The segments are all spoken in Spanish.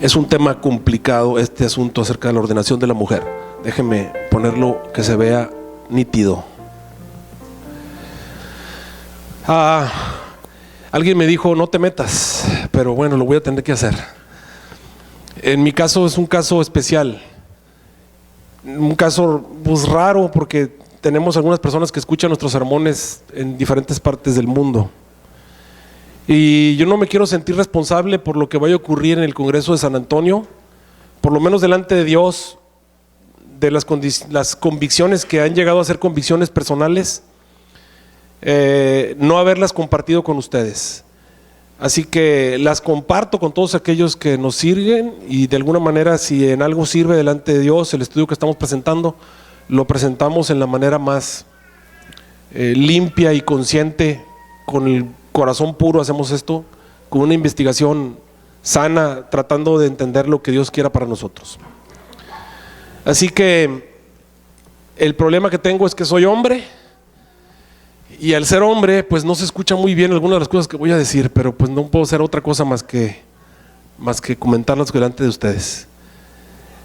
Es un tema complicado este asunto acerca de la ordenación de la mujer. Déjenme ponerlo que se vea nítido. Alguien me dijo no te metas, pero bueno, lo voy a tener que hacer. En mi caso es un caso especial, un caso pues raro, porque tenemos algunas personas que escuchan nuestros sermones en diferentes partes del mundo. Y yo no me quiero sentir responsable por lo que vaya a ocurrir en el Congreso de San Antonio, por lo menos delante de Dios, de las convicciones que han llegado a ser convicciones personales, no haberlas compartido con ustedes. Así que las comparto con todos aquellos que nos sirven, y de alguna manera, si en algo sirve delante de Dios el estudio que estamos presentando, lo presentamos en la manera más limpia y consciente, con el corazón puro hacemos esto, con una investigación sana, tratando de entender lo que Dios quiera para nosotros. Así que el problema que tengo es que soy hombre, y al ser hombre pues no se escucha muy bien algunas de las cosas que voy a decir, pero pues no puedo hacer otra cosa más que comentarlas delante de ustedes.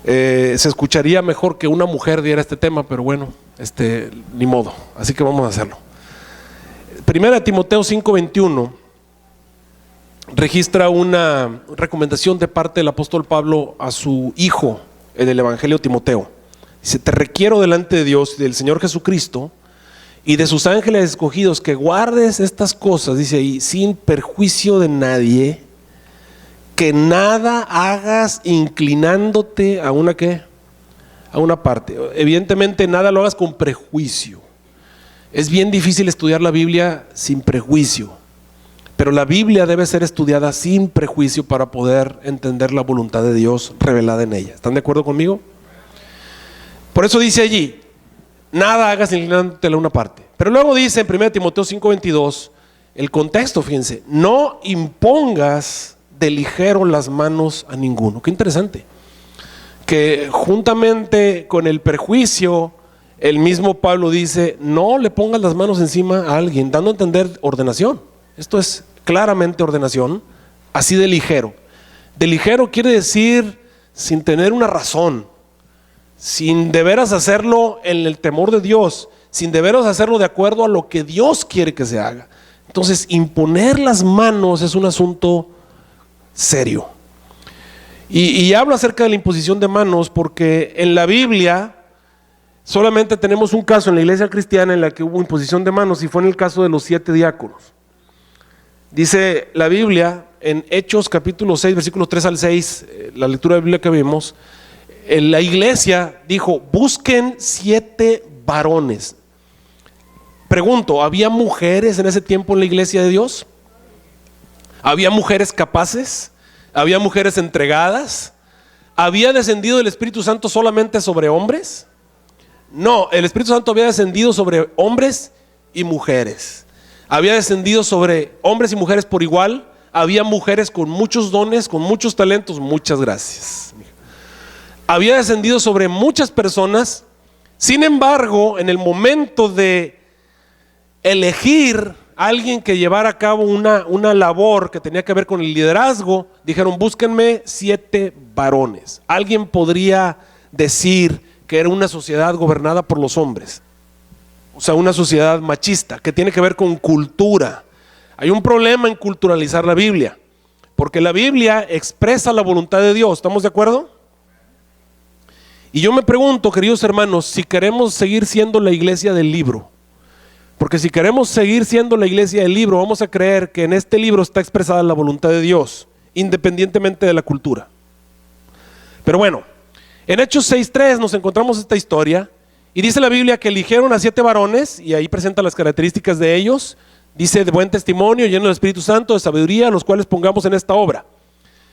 Se escucharía mejor que una mujer diera este tema, pero bueno, ni modo, así que vamos a hacerlo. Primera de Timoteo 5:21 registra una recomendación de parte del apóstol Pablo a su hijo en el Evangelio Timoteo. Dice: te requiero delante de Dios y del Señor Jesucristo y de sus ángeles escogidos que guardes estas cosas, dice ahí, sin perjuicio de nadie, que nada hagas inclinándote a una ¿qué? A una parte. Evidentemente nada lo hagas con prejuicio. Es bien difícil estudiar la Biblia sin prejuicio, pero la Biblia debe ser estudiada sin prejuicio para poder entender la voluntad de Dios revelada en ella. ¿Están de acuerdo conmigo? Por eso dice allí, nada hagas inclinándote a una parte. Pero luego dice en 1 Timoteo 5:22, el contexto, fíjense, no impongas de ligero las manos a ninguno. Qué interesante, que juntamente con el prejuicio, el mismo Pablo dice, no le pongas las manos encima a alguien, dando a entender ordenación. Esto es claramente ordenación, así de ligero. De ligero quiere decir sin tener una razón, sin de veras hacerlo en el temor de Dios, sin de veras hacerlo de acuerdo a lo que Dios quiere que se haga. Entonces, imponer las manos es un asunto serio. Y hablo acerca de la imposición de manos porque en la Biblia solamente tenemos un caso en la iglesia cristiana en la que hubo imposición de manos, y fue en el caso de los 7 diáconos. Dice la Biblia en Hechos capítulo 6, versículos 3 al 6, la lectura de la Biblia que vimos, la iglesia dijo, busquen 7 varones. Pregunto, ¿había mujeres en ese tiempo en la iglesia de Dios? ¿Había mujeres capaces? ¿Había mujeres entregadas? ¿Había descendido el Espíritu Santo solamente sobre hombres? No, el Espíritu Santo había descendido sobre hombres y mujeres. Había descendido sobre hombres y mujeres por igual. Había mujeres con muchos dones, con muchos talentos. Muchas gracias. Había descendido sobre muchas personas. Sin embargo, en el momento de elegir a alguien que llevara a cabo una labor que tenía que ver con el liderazgo, dijeron, búsquenme 7 varones. Alguien podría decir que era una sociedad gobernada por los hombres, o sea, una sociedad machista, que tiene que ver con cultura. Hay un problema en culturalizar la Biblia, porque la Biblia expresa la voluntad de Dios. ¿Estamos de acuerdo? Y yo me pregunto, queridos hermanos, si queremos seguir siendo la iglesia del libro, porque si queremos seguir siendo la iglesia del libro, vamos a creer que en este libro está expresada la voluntad de Dios, independientemente de la cultura. Pero bueno, en Hechos 6:3 nos encontramos esta historia, y dice la Biblia que eligieron a 7 varones, y ahí presenta las características de ellos. Dice, de buen testimonio, lleno del Espíritu Santo, de sabiduría, los cuales pongamos en esta obra.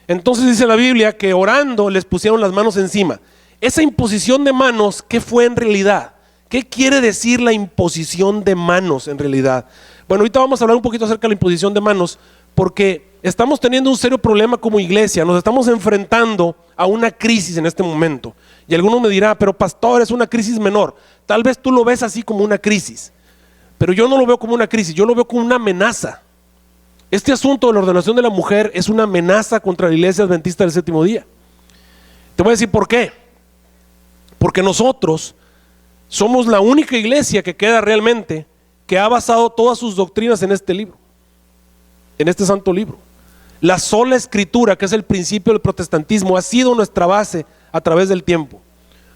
Entonces dice la Biblia que orando les pusieron las manos encima. Esa imposición de manos, ¿qué fue en realidad? ¿Qué quiere decir la imposición de manos en realidad? Bueno, ahorita vamos a hablar un poquito acerca de la imposición de manos, porque estamos teniendo un serio problema como iglesia. Nos estamos enfrentando a una crisis en este momento. Y alguno me dirá, pero pastor, es una crisis menor. Tal vez tú lo ves así como una crisis, pero yo no lo veo como una crisis, yo lo veo como una amenaza. Este asunto de la ordenación de la mujer es una amenaza contra la iglesia adventista del séptimo día. Te voy a decir por qué. Porque nosotros somos la única iglesia que queda realmente que ha basado todas sus doctrinas en este libro, en este santo libro. La sola escritura, que es el principio del protestantismo, ha sido nuestra base a través del tiempo.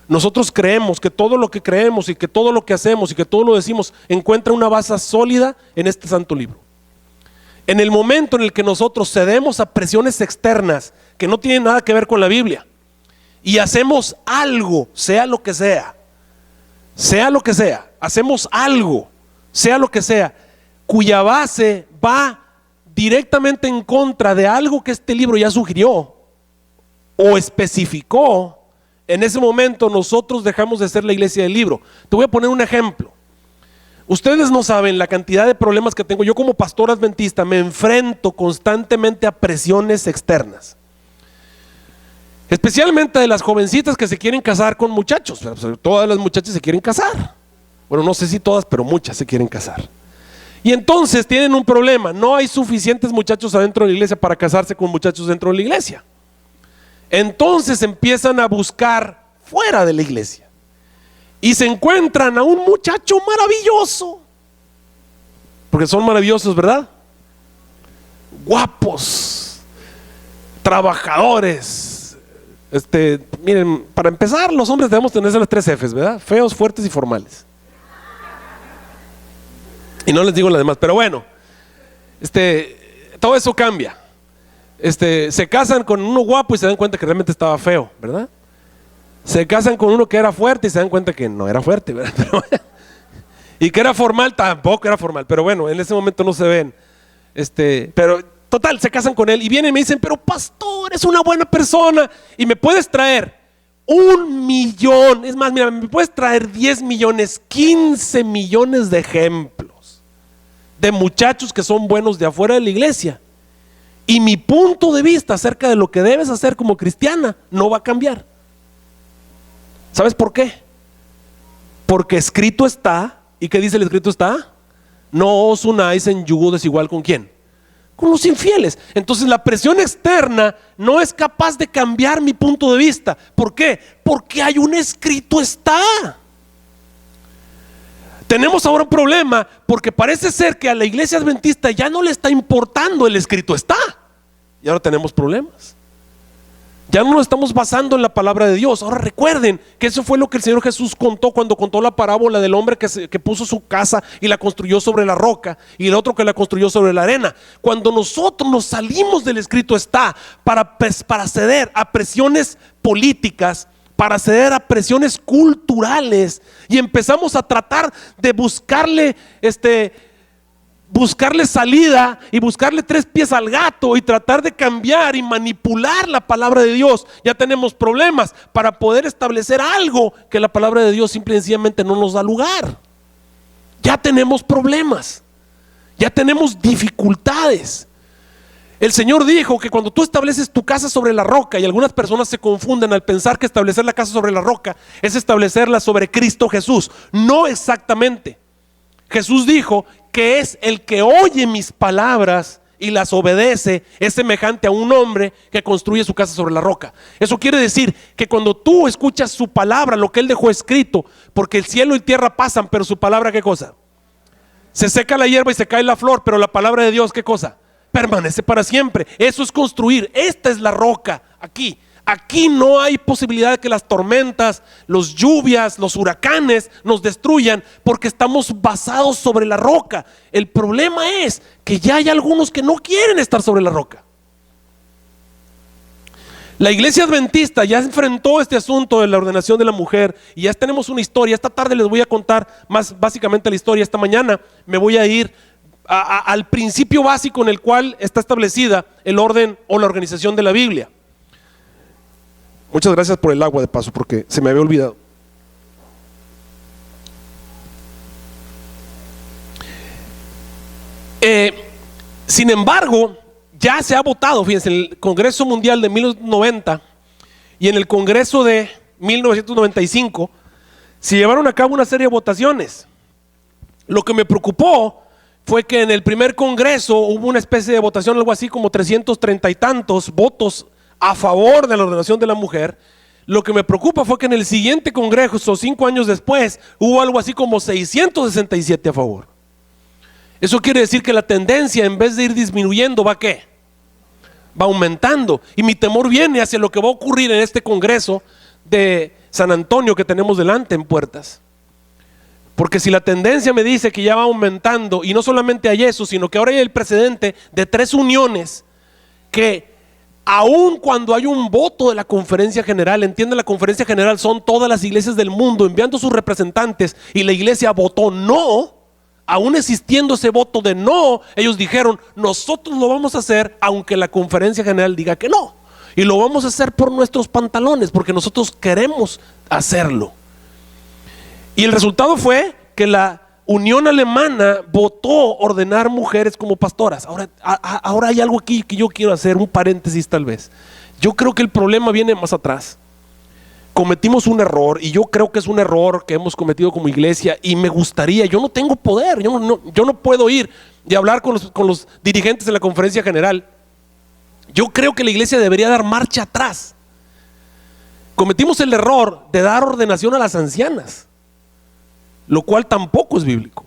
Nosotros creemos que todo lo que creemos y que todo lo que hacemos y que todo lo decimos encuentra una base sólida en este santo libro. En el momento en el que nosotros cedemos a presiones externas que no tienen nada que ver con la Biblia y hacemos algo, sea lo que sea, hacemos algo, sea lo que sea, cuya base va directamente en contra de algo que este libro ya sugirió o especificó, en ese momento nosotros dejamos de ser la iglesia del libro. Te voy a poner un ejemplo. Ustedes no saben la cantidad de problemas que tengo. Yo como pastor adventista me enfrento constantemente a presiones externas, especialmente de las jovencitas que se quieren casar con muchachos. Todas las muchachas se quieren casar. Bueno, no sé si todas, pero muchas se quieren casar. Y entonces tienen un problema. No hay suficientes muchachos adentro de la iglesia para casarse con muchachos dentro de la iglesia. Entonces empiezan a buscar fuera de la iglesia y se encuentran a un muchacho maravilloso, porque son maravillosos, ¿verdad? Guapos, trabajadores. Miren, para empezar, los hombres debemos tener las 3 Fs, ¿verdad? Feos, fuertes y formales. Y no les digo las demás, pero bueno, todo eso cambia. Se casan con uno guapo y se dan cuenta que realmente estaba feo, ¿verdad? Se casan con uno que era fuerte y se dan cuenta que no era fuerte, ¿verdad? Pero, y que era formal, tampoco era formal, pero bueno, en ese momento no se ven. Pero total, se casan con él y vienen y me dicen, pero pastor, es una buena persona y me puedes traer 1 millón, es más, mira, me puedes traer 10 millones, 15 millones de ejemplos de muchachos que son buenos de afuera de la iglesia. Y mi punto de vista acerca de lo que debes hacer como cristiana no va a cambiar. ¿Sabes por qué? Porque escrito está. ¿Y qué dice el escrito está? No os unáis en yugo desigual ¿con quién? Con los infieles. Entonces la presión externa no es capaz de cambiar mi punto de vista. ¿Por qué? Porque hay un escrito está. Tenemos ahora un problema porque parece ser que a la iglesia adventista ya no le está importando el escrito está. Y ahora tenemos problemas. Ya no nos estamos basando en la palabra de Dios. Ahora recuerden que eso fue lo que el Señor Jesús contó cuando contó la parábola del hombre que puso su casa y la construyó sobre la roca y el otro que la construyó sobre la arena. Cuando nosotros nos salimos del escrito está para ceder a presiones políticas, para ceder a presiones culturales y empezamos a tratar de buscarle salida y buscarle 3 pies al gato y tratar de cambiar y manipular la palabra de Dios, ya tenemos problemas para poder establecer algo que la palabra de Dios simple y sencillamente no nos da lugar. Ya tenemos problemas, ya tenemos dificultades. El Señor dijo que cuando tú estableces tu casa sobre la roca, y algunas personas se confunden al pensar que establecer la casa sobre la roca es establecerla sobre Cristo Jesús. No exactamente. Jesús dijo que es el que oye mis palabras y las obedece, es semejante a un hombre que construye su casa sobre la roca. Eso quiere decir que cuando tú escuchas su palabra, lo que Él dejó escrito, porque el cielo y tierra pasan, pero su palabra, ¿qué cosa? Se seca la hierba y se cae la flor, pero la palabra de Dios, ¿qué cosa? Permanece para siempre. Eso es construir. Esta es la roca aquí. Aquí no hay posibilidad de que las tormentas, las lluvias, los huracanes nos destruyan porque estamos basados sobre la roca. El problema es que ya hay algunos que no quieren estar sobre la roca. La iglesia adventista ya enfrentó este asunto de la ordenación de la mujer y ya tenemos una historia. Esta tarde les voy a contar más básicamente la historia. Esta mañana me voy a ir al principio básico en el cual está establecida el orden o la organización de la Biblia. Muchas gracias por el agua de paso porque se me había olvidado. Sin embargo, ya se ha votado, fíjense, en el Congreso Mundial de 1990 y en el Congreso de 1995 se llevaron a cabo una serie de votaciones. Lo que me preocupó fue que en el primer congreso hubo una especie de votación, algo así como 330 y tantos votos a favor de la ordenación de la mujer. Lo que me preocupa fue que en el siguiente congreso, 5 años después, hubo algo así como 667 a favor. Eso quiere decir que la tendencia, en vez de ir disminuyendo, ¿va qué? Va aumentando. Y mi temor viene hacia lo que va a ocurrir en este congreso de San Antonio que tenemos delante en puertas. Porque si la tendencia me dice que ya va aumentando, y no solamente hay eso, sino que ahora hay el precedente de 3 uniones que aun cuando hay un voto de la conferencia general, entiende, la conferencia general son todas las iglesias del mundo enviando sus representantes, y la iglesia votó no, aún existiendo ese voto de no, ellos dijeron, nosotros lo vamos a hacer aunque la conferencia general diga que no, y lo vamos a hacer por nuestros pantalones, porque nosotros queremos hacerlo. Y el resultado fue que la Unión Alemana votó ordenar mujeres como pastoras. Ahora hay algo aquí que yo quiero hacer, un paréntesis tal vez. Yo creo que el problema viene más atrás. Cometimos un error, y yo creo que es un error que hemos cometido como iglesia, y me gustaría, yo no tengo poder, yo no puedo ir y hablar con los dirigentes de la conferencia general. Yo creo que la iglesia debería dar marcha atrás. Cometimos el error de dar ordenación a las ancianas, lo cual tampoco es bíblico.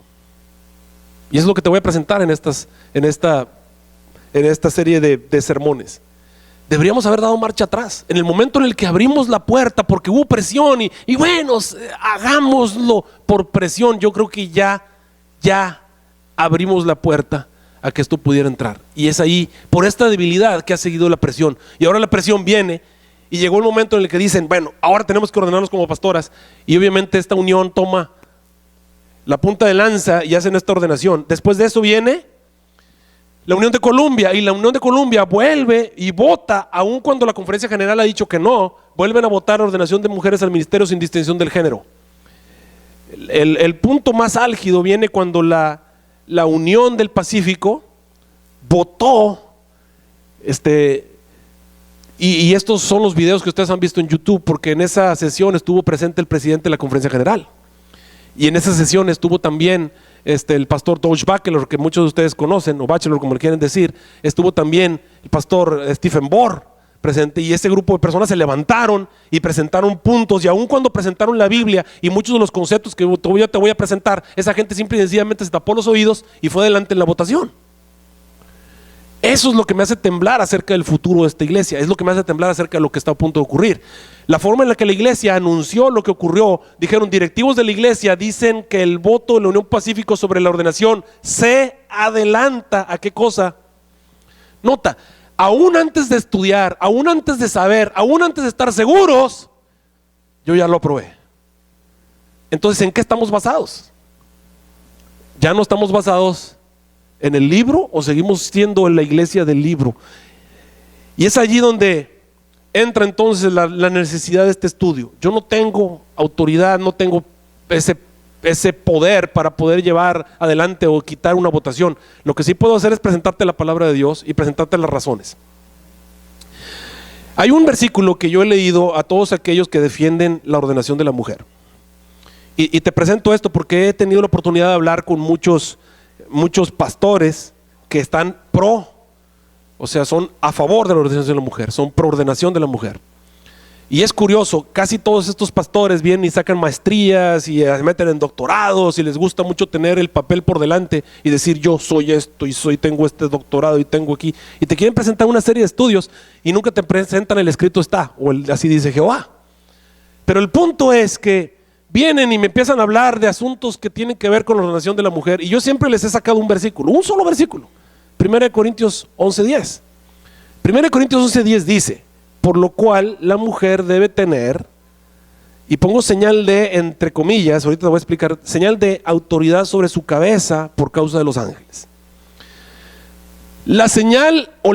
Y es lo que te voy a presentar en esta serie de sermones. Deberíamos haber dado marcha atrás en el momento en el que abrimos la puerta, porque hubo presión y bueno, hagámoslo por presión. Yo creo que ya abrimos la puerta a que esto pudiera entrar, y es ahí por esta debilidad que ha seguido la presión, y ahora la presión viene. Y llegó el momento en el que dicen, bueno, ahora tenemos que ordenarnos como pastoras, y obviamente esta unión toma la punta de lanza y hacen esta ordenación. Después de eso viene la Unión de Colombia, y la Unión de Colombia vuelve y vota, aun cuando la conferencia general ha dicho que no, vuelven a votar ordenación de mujeres al ministerio sin distinción del género. El punto más álgido viene cuando la Unión del Pacífico votó, y estos son los videos que ustedes han visto en YouTube, porque en esa sesión estuvo presente el presidente de la conferencia general, y en esa sesión estuvo también el pastor Doug Batchelor, que muchos de ustedes conocen, o Bachelor como le quieren decir. Estuvo también el pastor Stephen Bohr presente, y ese grupo de personas se levantaron y presentaron puntos, y aun cuando presentaron la Biblia y muchos de los conceptos que yo te voy a presentar, esa gente simple y sencillamente se tapó los oídos y fue adelante en la votación. Eso es lo que me hace temblar acerca del futuro de esta iglesia, es lo que me hace temblar acerca de lo que está a punto de ocurrir. La forma en la que la iglesia anunció lo que ocurrió, dijeron, directivos de la iglesia dicen que el voto de la Unión Pacífico sobre la ordenación se adelanta a ¿qué cosa? Nota, aún antes de estudiar, aún antes de saber, aún antes de estar seguros, yo ya lo aprobé. Entonces, ¿en qué estamos basados? Ya no estamos basados en el libro, o seguimos siendo en la iglesia del libro. Y es allí donde entra entonces la necesidad de este estudio. Yo no tengo autoridad, no tengo ese poder para poder llevar adelante o quitar una votación. Lo que sí puedo hacer es presentarte la palabra de Dios y presentarte las razones. Hay un versículo que yo he leído a todos aquellos que defienden la ordenación de la mujer, y te presento esto porque he tenido la oportunidad de hablar con muchos pastores que están son a favor de la ordenación de la mujer, son pro ordenación de la mujer. Y es curioso, casi todos estos pastores vienen y sacan maestrías y se meten en doctorados, y les gusta mucho tener el papel por delante y decir, yo soy esto y tengo este doctorado y tengo aquí, y te quieren presentar una serie de estudios y nunca te presentan el escrito está, o así dice Jehová. Pero el punto es que vienen y me empiezan a hablar de asuntos que tienen que ver con la ordenación de la mujer, y yo siempre les he sacado un versículo, un solo versículo. 1 Corintios 11:10. 1 Corintios 11:10 dice, por lo cual la mujer debe tener, y pongo señal de, entre comillas, ahorita te voy a explicar, señal de autoridad sobre su cabeza por causa de los ángeles. La señal o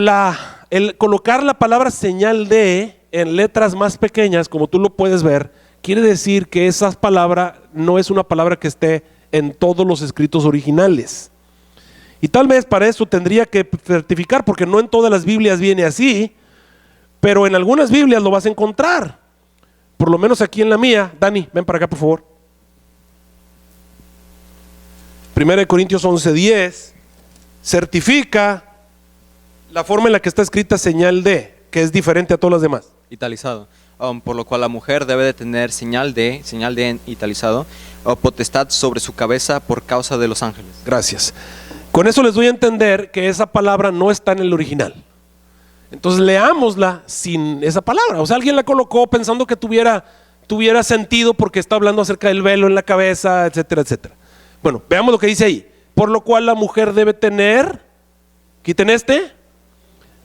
el colocar la palabra señal de en letras más pequeñas, como tú lo puedes ver, quiere decir que esa palabra no es una palabra que esté en todos los escritos originales. Y tal vez para eso tendría que certificar, porque no en todas las Biblias viene así, pero en algunas Biblias lo vas a encontrar. Por lo menos aquí en la mía. Dani, ven para acá por favor. 1 Corintios 11:10. certifica la forma en la que está escrita señal de, que es diferente a todas las demás. Italicado. Por lo cual la mujer debe de tener señal de italicado, o potestad sobre su cabeza por causa de los ángeles. Gracias. Con eso les doy a entender que esa palabra no está en el original. Entonces leámosla sin esa palabra. O sea, alguien la colocó pensando que tuviera sentido porque está hablando acerca del velo en la cabeza, etcétera, etcétera. Bueno, veamos lo que dice ahí. Por lo cual la mujer debe tener, quiten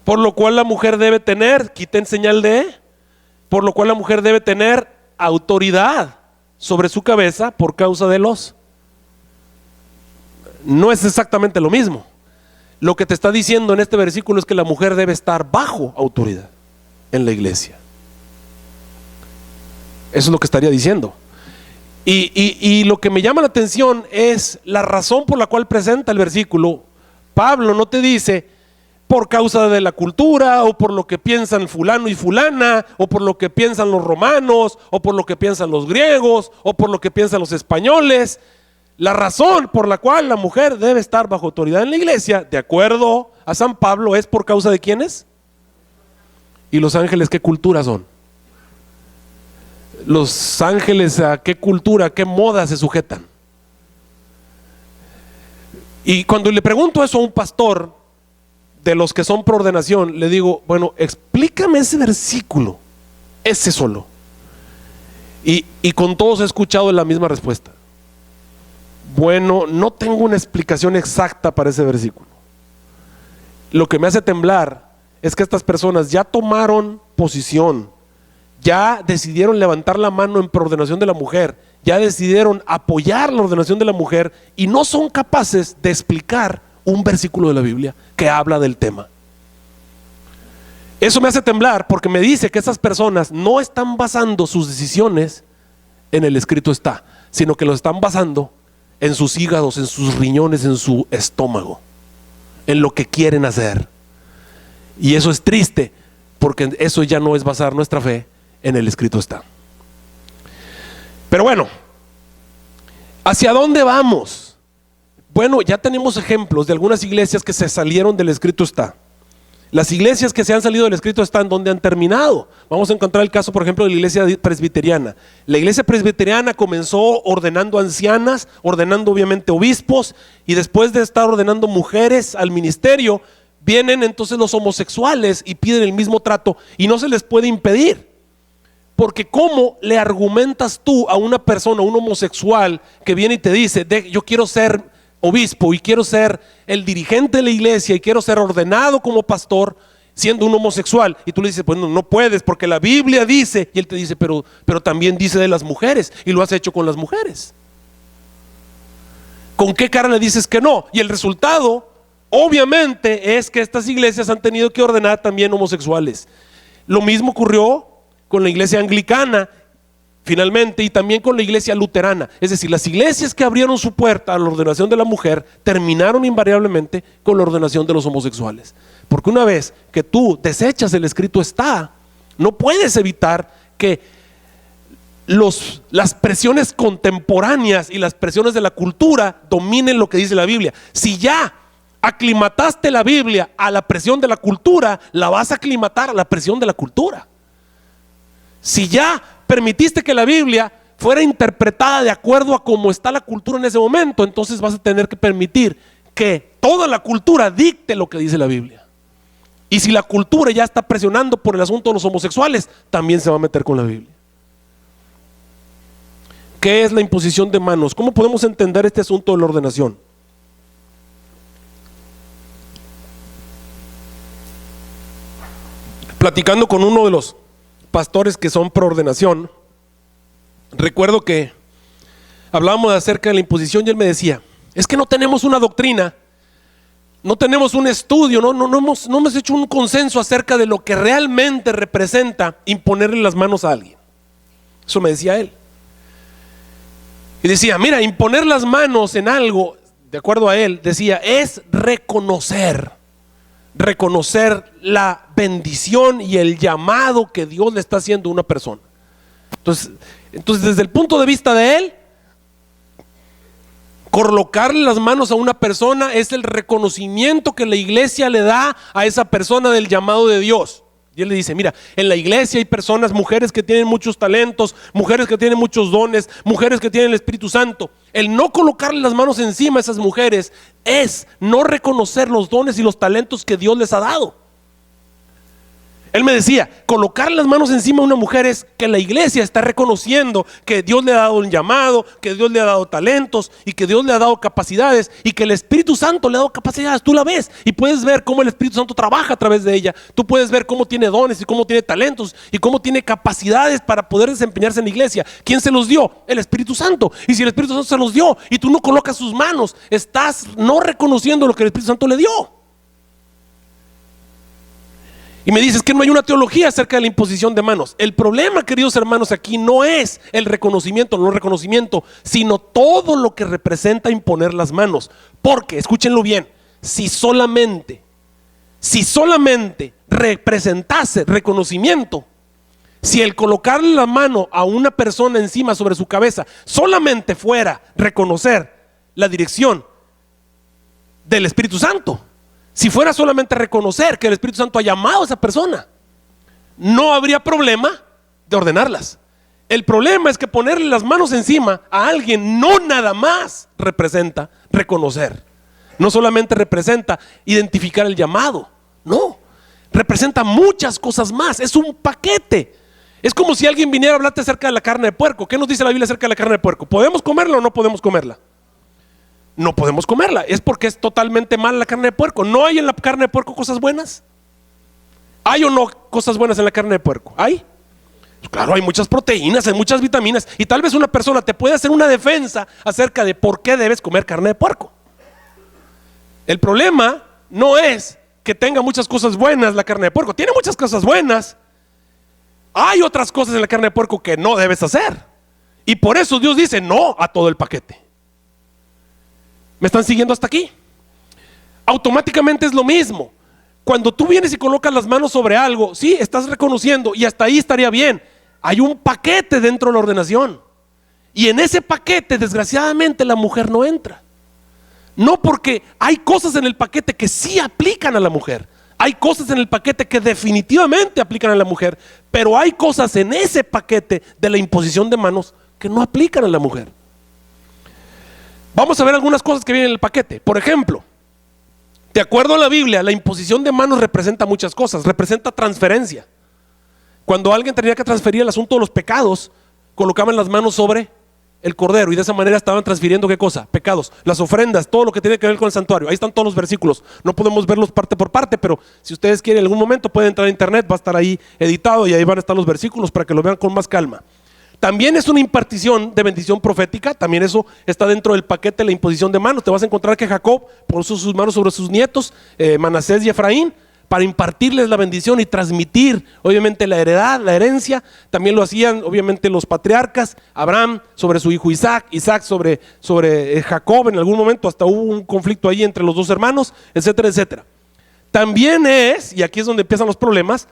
por lo cual la mujer debe tener, quiten señal de, por lo cual la mujer debe tener autoridad sobre su cabeza por causa de los. No es exactamente lo mismo. Lo que te está diciendo en este versículo es que la mujer debe estar bajo autoridad en la iglesia. Eso es lo que estaría diciendo. Y lo que me llama la atención es la razón por la cual presenta el versículo. Pablo no te dice por causa de la cultura, o por lo que piensan fulano y fulana, o por lo que piensan los romanos, o por lo que piensan los griegos, o por lo que piensan los españoles. La razón por la cual la mujer debe estar bajo autoridad en la iglesia, de acuerdo a San Pablo, es por causa de ¿quiénes? ¿Y los ángeles qué cultura son? Los ángeles a qué cultura, a qué moda se sujetan. Y cuando le pregunto eso a un pastor de los que son por ordenación, le digo, bueno, explícame ese versículo, ese solo. Y con todos he escuchado la misma respuesta. Bueno, no tengo una explicación exacta para ese versículo. Lo que me hace temblar es que estas personas ya tomaron posición, ya decidieron levantar la mano en preordenación de la mujer, ya decidieron apoyar la ordenación de la mujer y no son capaces de explicar un versículo de la Biblia que habla del tema. Eso me hace temblar porque me dice que esas personas no están basando sus decisiones en el escrito está, sino que lo están basando en sus hígados, en sus riñones, en su estómago, en lo que quieren hacer. Y eso es triste, porque eso ya no es basar nuestra fe en el escrito está. Pero bueno, ¿hacia dónde vamos? Bueno, ya tenemos ejemplos de algunas iglesias que se salieron del escrito está. Las iglesias que se han salido del escrito está en donde han terminado. Vamos a encontrar el caso, por ejemplo, de la iglesia presbiteriana. La iglesia presbiteriana comenzó ordenando ancianas, ordenando obviamente obispos, y después de estar ordenando mujeres al ministerio, vienen entonces los homosexuales y piden el mismo trato y no se les puede impedir. Porque ¿cómo le argumentas tú a una persona, un homosexual que viene y te dice, yo quiero ser obispo y quiero ser el dirigente de la iglesia y quiero ser ordenado como pastor siendo un homosexual? Y tú le dices, pues no puedes porque la Biblia dice, y él te dice, pero también dice de las mujeres y lo has hecho con las mujeres. ¿Con qué cara le dices que no? Y el resultado obviamente es que estas iglesias han tenido que ordenar también homosexuales. Lo mismo ocurrió con la iglesia anglicana finalmente, y también con la iglesia luterana. Es decir, las iglesias que abrieron su puerta a la ordenación de la mujer terminaron invariablemente con la ordenación de los homosexuales. Porque una vez que tú desechas el escrito está, no puedes evitar que las presiones contemporáneas y las presiones de la cultura dominen lo que dice la Biblia. Si ya aclimataste la Biblia a la presión de la cultura, la vas a aclimatar a la presión de la cultura. Si ya permitiste que la Biblia fuera interpretada de acuerdo a cómo está la cultura en ese momento, entonces vas a tener que permitir que toda la cultura dicte lo que dice la Biblia. Y si la cultura ya está presionando por el asunto de los homosexuales, también se va a meter con la Biblia. ¿Qué es la imposición de manos? ¿Cómo podemos entender este asunto de la ordenación? Platicando con uno de los pastores que son pro ordenación, recuerdo que hablábamos acerca de la imposición y él me decía, es que no tenemos una doctrina, no tenemos un estudio, no hemos hecho un consenso acerca de lo que realmente representa imponerle las manos a alguien. Eso me decía él. Y decía, mira, imponer las manos en algo, de acuerdo a él, decía, es reconocer la bendición y el llamado que Dios le está haciendo a una persona. Entonces desde el punto de vista de él, Colocarle las manos a una persona es el reconocimiento que la iglesia le da a esa persona del llamado de Dios. Y él le dice, mira, en la iglesia hay personas, mujeres que tienen muchos talentos, mujeres que tienen muchos dones, mujeres que tienen el Espíritu Santo. El no colocarle las manos encima a esas mujeres es no reconocer los dones y los talentos que Dios les ha dado. Él me decía, colocar las manos encima a una mujer es que la iglesia está reconociendo que Dios le ha dado un llamado, que Dios le ha dado talentos y que Dios le ha dado capacidades y que el Espíritu Santo le ha dado capacidades. Tú la ves y puedes ver cómo el Espíritu Santo trabaja a través de ella. Tú puedes ver cómo tiene dones y cómo tiene talentos y cómo tiene capacidades para poder desempeñarse en la iglesia. ¿Quién se los dio? El Espíritu Santo. Y si el Espíritu Santo se los dio y tú no colocas sus manos, estás no reconociendo lo que el Espíritu Santo le dio. Y me dices que no hay una teología acerca de la imposición de manos. El problema, queridos hermanos, aquí no es el reconocimiento o no reconocimiento, sino todo lo que representa imponer las manos. Porque, escúchenlo bien, si solamente representase reconocimiento, si el colocarle la mano a una persona encima sobre su cabeza solamente fuera reconocer la dirección del Espíritu Santo, si fuera solamente reconocer que el Espíritu Santo ha llamado a esa persona, no habría problema de ordenarlas. El problema es que ponerle las manos encima a alguien no nada más representa reconocer, no solamente representa identificar el llamado, no, representa muchas cosas más, es un paquete. Es como si alguien viniera a hablarte acerca de la carne de puerco. ¿Qué nos dice la Biblia acerca de la carne de puerco? ¿Podemos comerla o no podemos comerla? No podemos comerla, es porque es totalmente mala la carne de puerco. ¿No hay en la carne de puerco cosas buenas? ¿Hay o no cosas buenas en la carne de puerco? ¿Hay? Pues claro, hay muchas proteínas, hay muchas vitaminas. Y tal vez una persona te puede hacer una defensa acerca de por qué debes comer carne de puerco. El problema no es que tenga muchas cosas buenas la carne de puerco. Tiene muchas cosas buenas. Hay otras cosas en la carne de puerco que no debes hacer. Y por eso Dios dice no a todo el paquete. ¿Me están siguiendo hasta aquí? Automáticamente es lo mismo. Cuando tú vienes y colocas las manos sobre algo, sí, estás reconociendo y hasta ahí estaría bien. Hay un paquete dentro de la ordenación. Y en ese paquete, desgraciadamente, la mujer no entra. No, porque hay cosas en el paquete que sí aplican a la mujer. Hay cosas en el paquete que definitivamente aplican a la mujer. Pero hay cosas en ese paquete de la imposición de manos que no aplican a la mujer. Vamos a ver algunas cosas que vienen en el paquete. Por ejemplo, de acuerdo a la Biblia, la imposición de manos representa muchas cosas. Representa transferencia. Cuando alguien tenía que transferir el asunto de los pecados, colocaban las manos sobre el cordero y de esa manera estaban transfiriendo ¿qué cosa? Pecados, las ofrendas, todo lo que tiene que ver con el santuario. Ahí están todos los versículos. No podemos verlos parte por parte, pero si ustedes quieren en algún momento pueden entrar a internet, va a estar ahí editado y ahí van a estar los versículos para que lo vean con más calma. También es una impartición de bendición profética, también eso está dentro del paquete de la imposición de manos. Te vas a encontrar que Jacob puso sus manos sobre sus nietos, Manasés y Efraín, para impartirles la bendición y transmitir obviamente la heredad, la herencia. También lo hacían obviamente los patriarcas, Abraham sobre su hijo Isaac, Isaac sobre Jacob. En algún momento hasta hubo un conflicto ahí entre los dos hermanos, etcétera, etcétera. También es, y aquí es donde empiezan los problemas,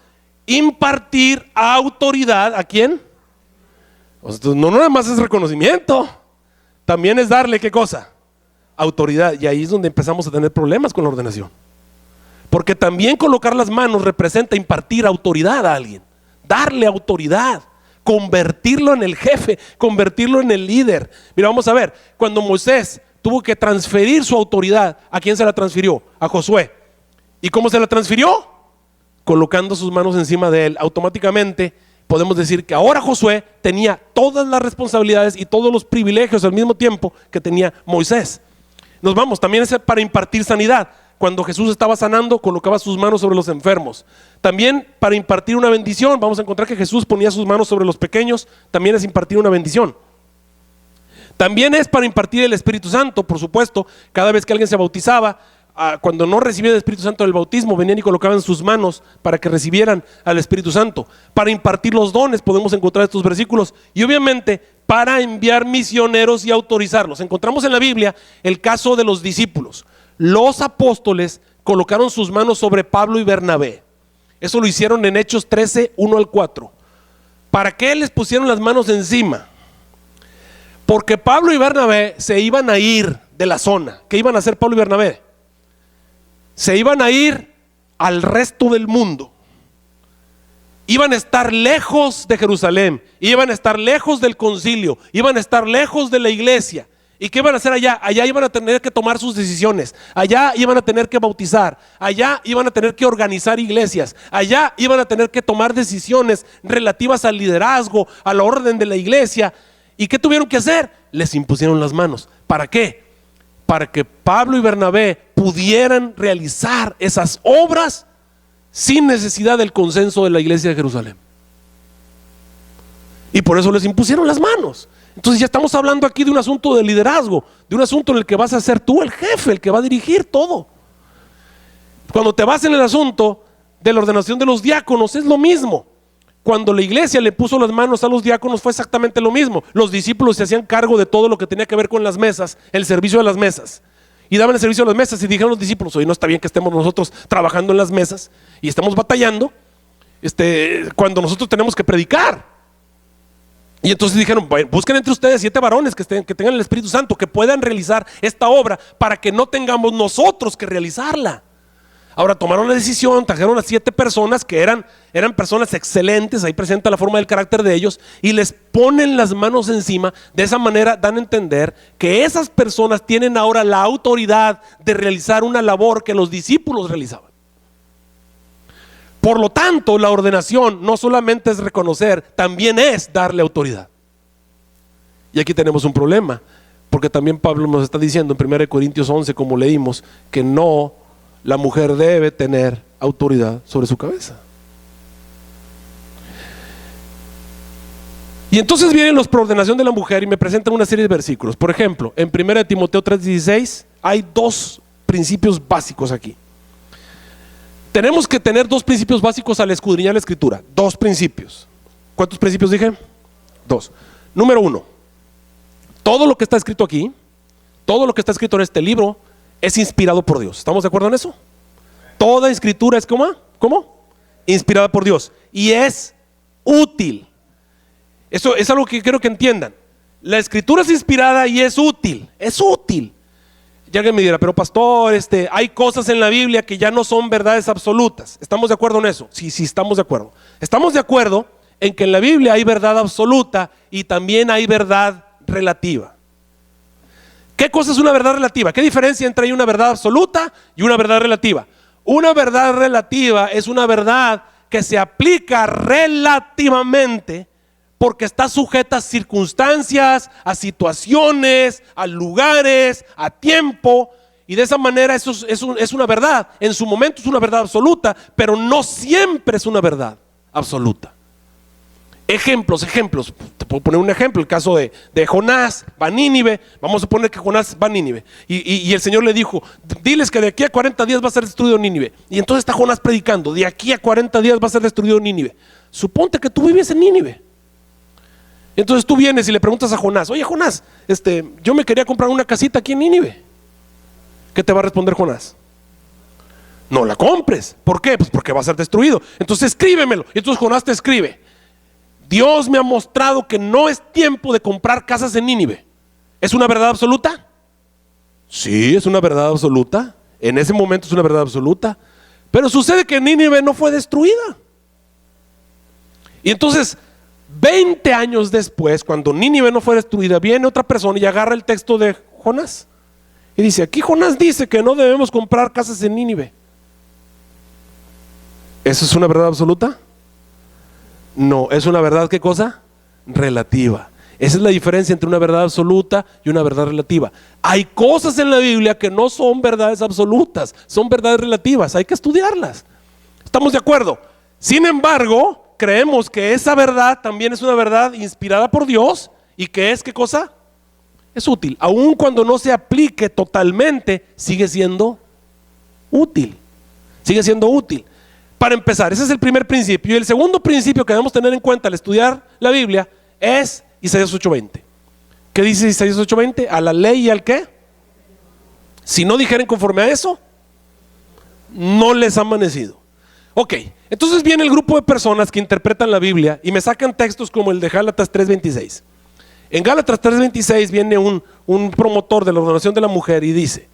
impartir autoridad. ¿A quién? No nada más es reconocimiento, también es darle ¿qué cosa? Autoridad. Y ahí es donde empezamos a tener problemas con la ordenación. Porque también colocar las manos representa impartir autoridad a alguien, darle autoridad, convertirlo en el jefe, convertirlo en el líder. Mira, vamos a ver, cuando Moisés tuvo que transferir su autoridad, ¿a quién se la transfirió? A Josué. ¿Y cómo se la transfirió? Colocando sus manos encima de él. Automáticamente podemos decir que ahora Josué tenía todas las responsabilidades y todos los privilegios al mismo tiempo que tenía Moisés. Nos vamos, también es para impartir sanidad. Cuando Jesús estaba sanando, colocaba sus manos sobre los enfermos. También para impartir una bendición, vamos a encontrar que Jesús ponía sus manos sobre los pequeños, también es impartir una bendición. También es para impartir el Espíritu Santo, por supuesto, cada vez que alguien se bautizaba, cuando no recibía el Espíritu Santo del bautismo, venían y colocaban sus manos para que recibieran al Espíritu Santo. Para impartir los dones podemos encontrar estos versículos y obviamente para enviar misioneros y autorizarlos. Encontramos en la Biblia el caso de los discípulos. Los apóstoles colocaron sus manos sobre Pablo y Bernabé. Eso lo hicieron en Hechos 13, 1 al 4. ¿Para qué les pusieron las manos encima? Porque Pablo y Bernabé se iban a ir de la zona. ¿Qué iban a hacer Pablo y Bernabé? Se iban a ir al resto del mundo. Iban a estar lejos de Jerusalén, iban a estar lejos del concilio, iban a estar lejos de la iglesia. ¿Y qué iban a hacer allá? Allá iban a tener que tomar sus decisiones, allá iban a tener que bautizar, allá iban a tener que organizar iglesias, allá iban a tener que tomar decisiones relativas al liderazgo, a la orden de la iglesia. ¿Y qué tuvieron que hacer? Les impusieron las manos. ¿Para qué? Para que Pablo y Bernabé pudieran realizar esas obras sin necesidad del consenso de la iglesia de Jerusalén. Y por eso les impusieron las manos. Entonces ya estamos hablando aquí de un asunto de liderazgo, de un asunto en el que vas a ser tú el jefe, el que va a dirigir todo. Cuando te vas en el asunto de la ordenación de los diáconos, es lo mismo. Cuando la iglesia le puso las manos a los diáconos fue exactamente lo mismo. Los discípulos se hacían cargo de todo lo que tenía que ver con las mesas, el servicio de las mesas. Y daban el servicio a las mesas y dijeron los discípulos: oye, no está bien que estemos nosotros trabajando en las mesas y estamos batallando cuando nosotros tenemos que predicar. Y entonces dijeron: busquen entre ustedes 7 varones que tengan el Espíritu Santo, que puedan realizar esta obra para que no tengamos nosotros que realizarla. Ahora tomaron la decisión, trajeron a 7 personas que eran personas excelentes, ahí presenta la forma del carácter de ellos, y les ponen las manos encima. De esa manera dan a entender que esas personas tienen ahora la autoridad de realizar una labor que los discípulos realizaban. Por lo tanto, la ordenación no solamente es reconocer, también es darle autoridad. Y aquí tenemos un problema, porque también Pablo nos está diciendo en 1 Corintios 11, como leímos, que no, la mujer debe tener autoridad sobre su cabeza. Y entonces vienen los por ordenación de la mujer y me presentan una serie de versículos. Por ejemplo, en 1 Timoteo 3:16 hay 2 principios básicos aquí. Tenemos que tener 2 principios básicos al escudriñar la escritura. 2 principios. ¿Cuántos principios dije? 2. Número 1. Todo lo que está escrito aquí, todo lo que está escrito en este libro, es inspirado por Dios. ¿Estamos de acuerdo en eso? Toda escritura es ¿cómo? Inspirada por Dios. Y es útil. Eso es algo que quiero que entiendan. La escritura es inspirada y es útil. Es útil. Y alguien me dirá: pero pastor, hay cosas en la Biblia que ya no son verdades absolutas. ¿Estamos de acuerdo en eso? Sí, estamos de acuerdo. Estamos de acuerdo en que en la Biblia hay verdad absoluta y también hay verdad relativa. ¿Qué cosa es una verdad relativa? ¿Qué diferencia entre una verdad absoluta y una verdad relativa? Una verdad relativa es una verdad que se aplica relativamente porque está sujeta a circunstancias, a situaciones, a lugares, a tiempo, y de esa manera eso es una verdad. En su momento es una verdad absoluta, pero no siempre es una verdad absoluta. Ejemplos. Te puedo poner un ejemplo: el caso de Jonás. Va a Nínive. Vamos a poner que Jonás va a Nínive y el Señor le dijo: diles que de aquí a 40 días va a ser destruido Nínive. Y entonces está Jonás predicando: de aquí a 40 días va a ser destruido Nínive. Suponte que tú vives en Nínive. Entonces tú vienes y le preguntas a Jonás: oye Jonás, yo me quería comprar una casita aquí en Nínive. ¿Qué te va a responder Jonás? No la compres. ¿Por qué? Pues porque va a ser destruido. Entonces escríbemelo. Y entonces Jonás te escribe: Dios me ha mostrado que no es tiempo de comprar casas en Nínive. ¿Es una verdad absoluta? Sí, es una verdad absoluta. En ese momento es una verdad absoluta. Pero sucede que Nínive no fue destruida. Y entonces 20 años después, cuando Nínive no fue destruida, viene otra persona y agarra el texto de Jonás y dice: aquí Jonás dice que no debemos comprar casas en Nínive. ¿Eso es una verdad absoluta? No, es una verdad, ¿qué cosa? Relativa. Esa es la diferencia entre una verdad absoluta y una verdad relativa. Hay cosas en la Biblia que no son verdades absolutas, son verdades relativas, hay que estudiarlas. ¿Estamos de acuerdo? Sin embargo, creemos que esa verdad también es una verdad inspirada por Dios y que es, ¿qué cosa? Es útil. Aun cuando no se aplique totalmente, sigue siendo útil. Sigue siendo útil. Para empezar, ese es el primer principio. Y el segundo principio que debemos tener en cuenta al estudiar la Biblia es Isaías 8:20. ¿Qué dice Isaías 8:20? A la ley y al ¿qué? Si no dijeren conforme a eso, no les ha amanecido. Ok, entonces viene el grupo de personas que interpretan la Biblia y me sacan textos como el de Gálatas 3:26. En Gálatas 3:26 viene un promotor de la ordenación de la mujer y dice: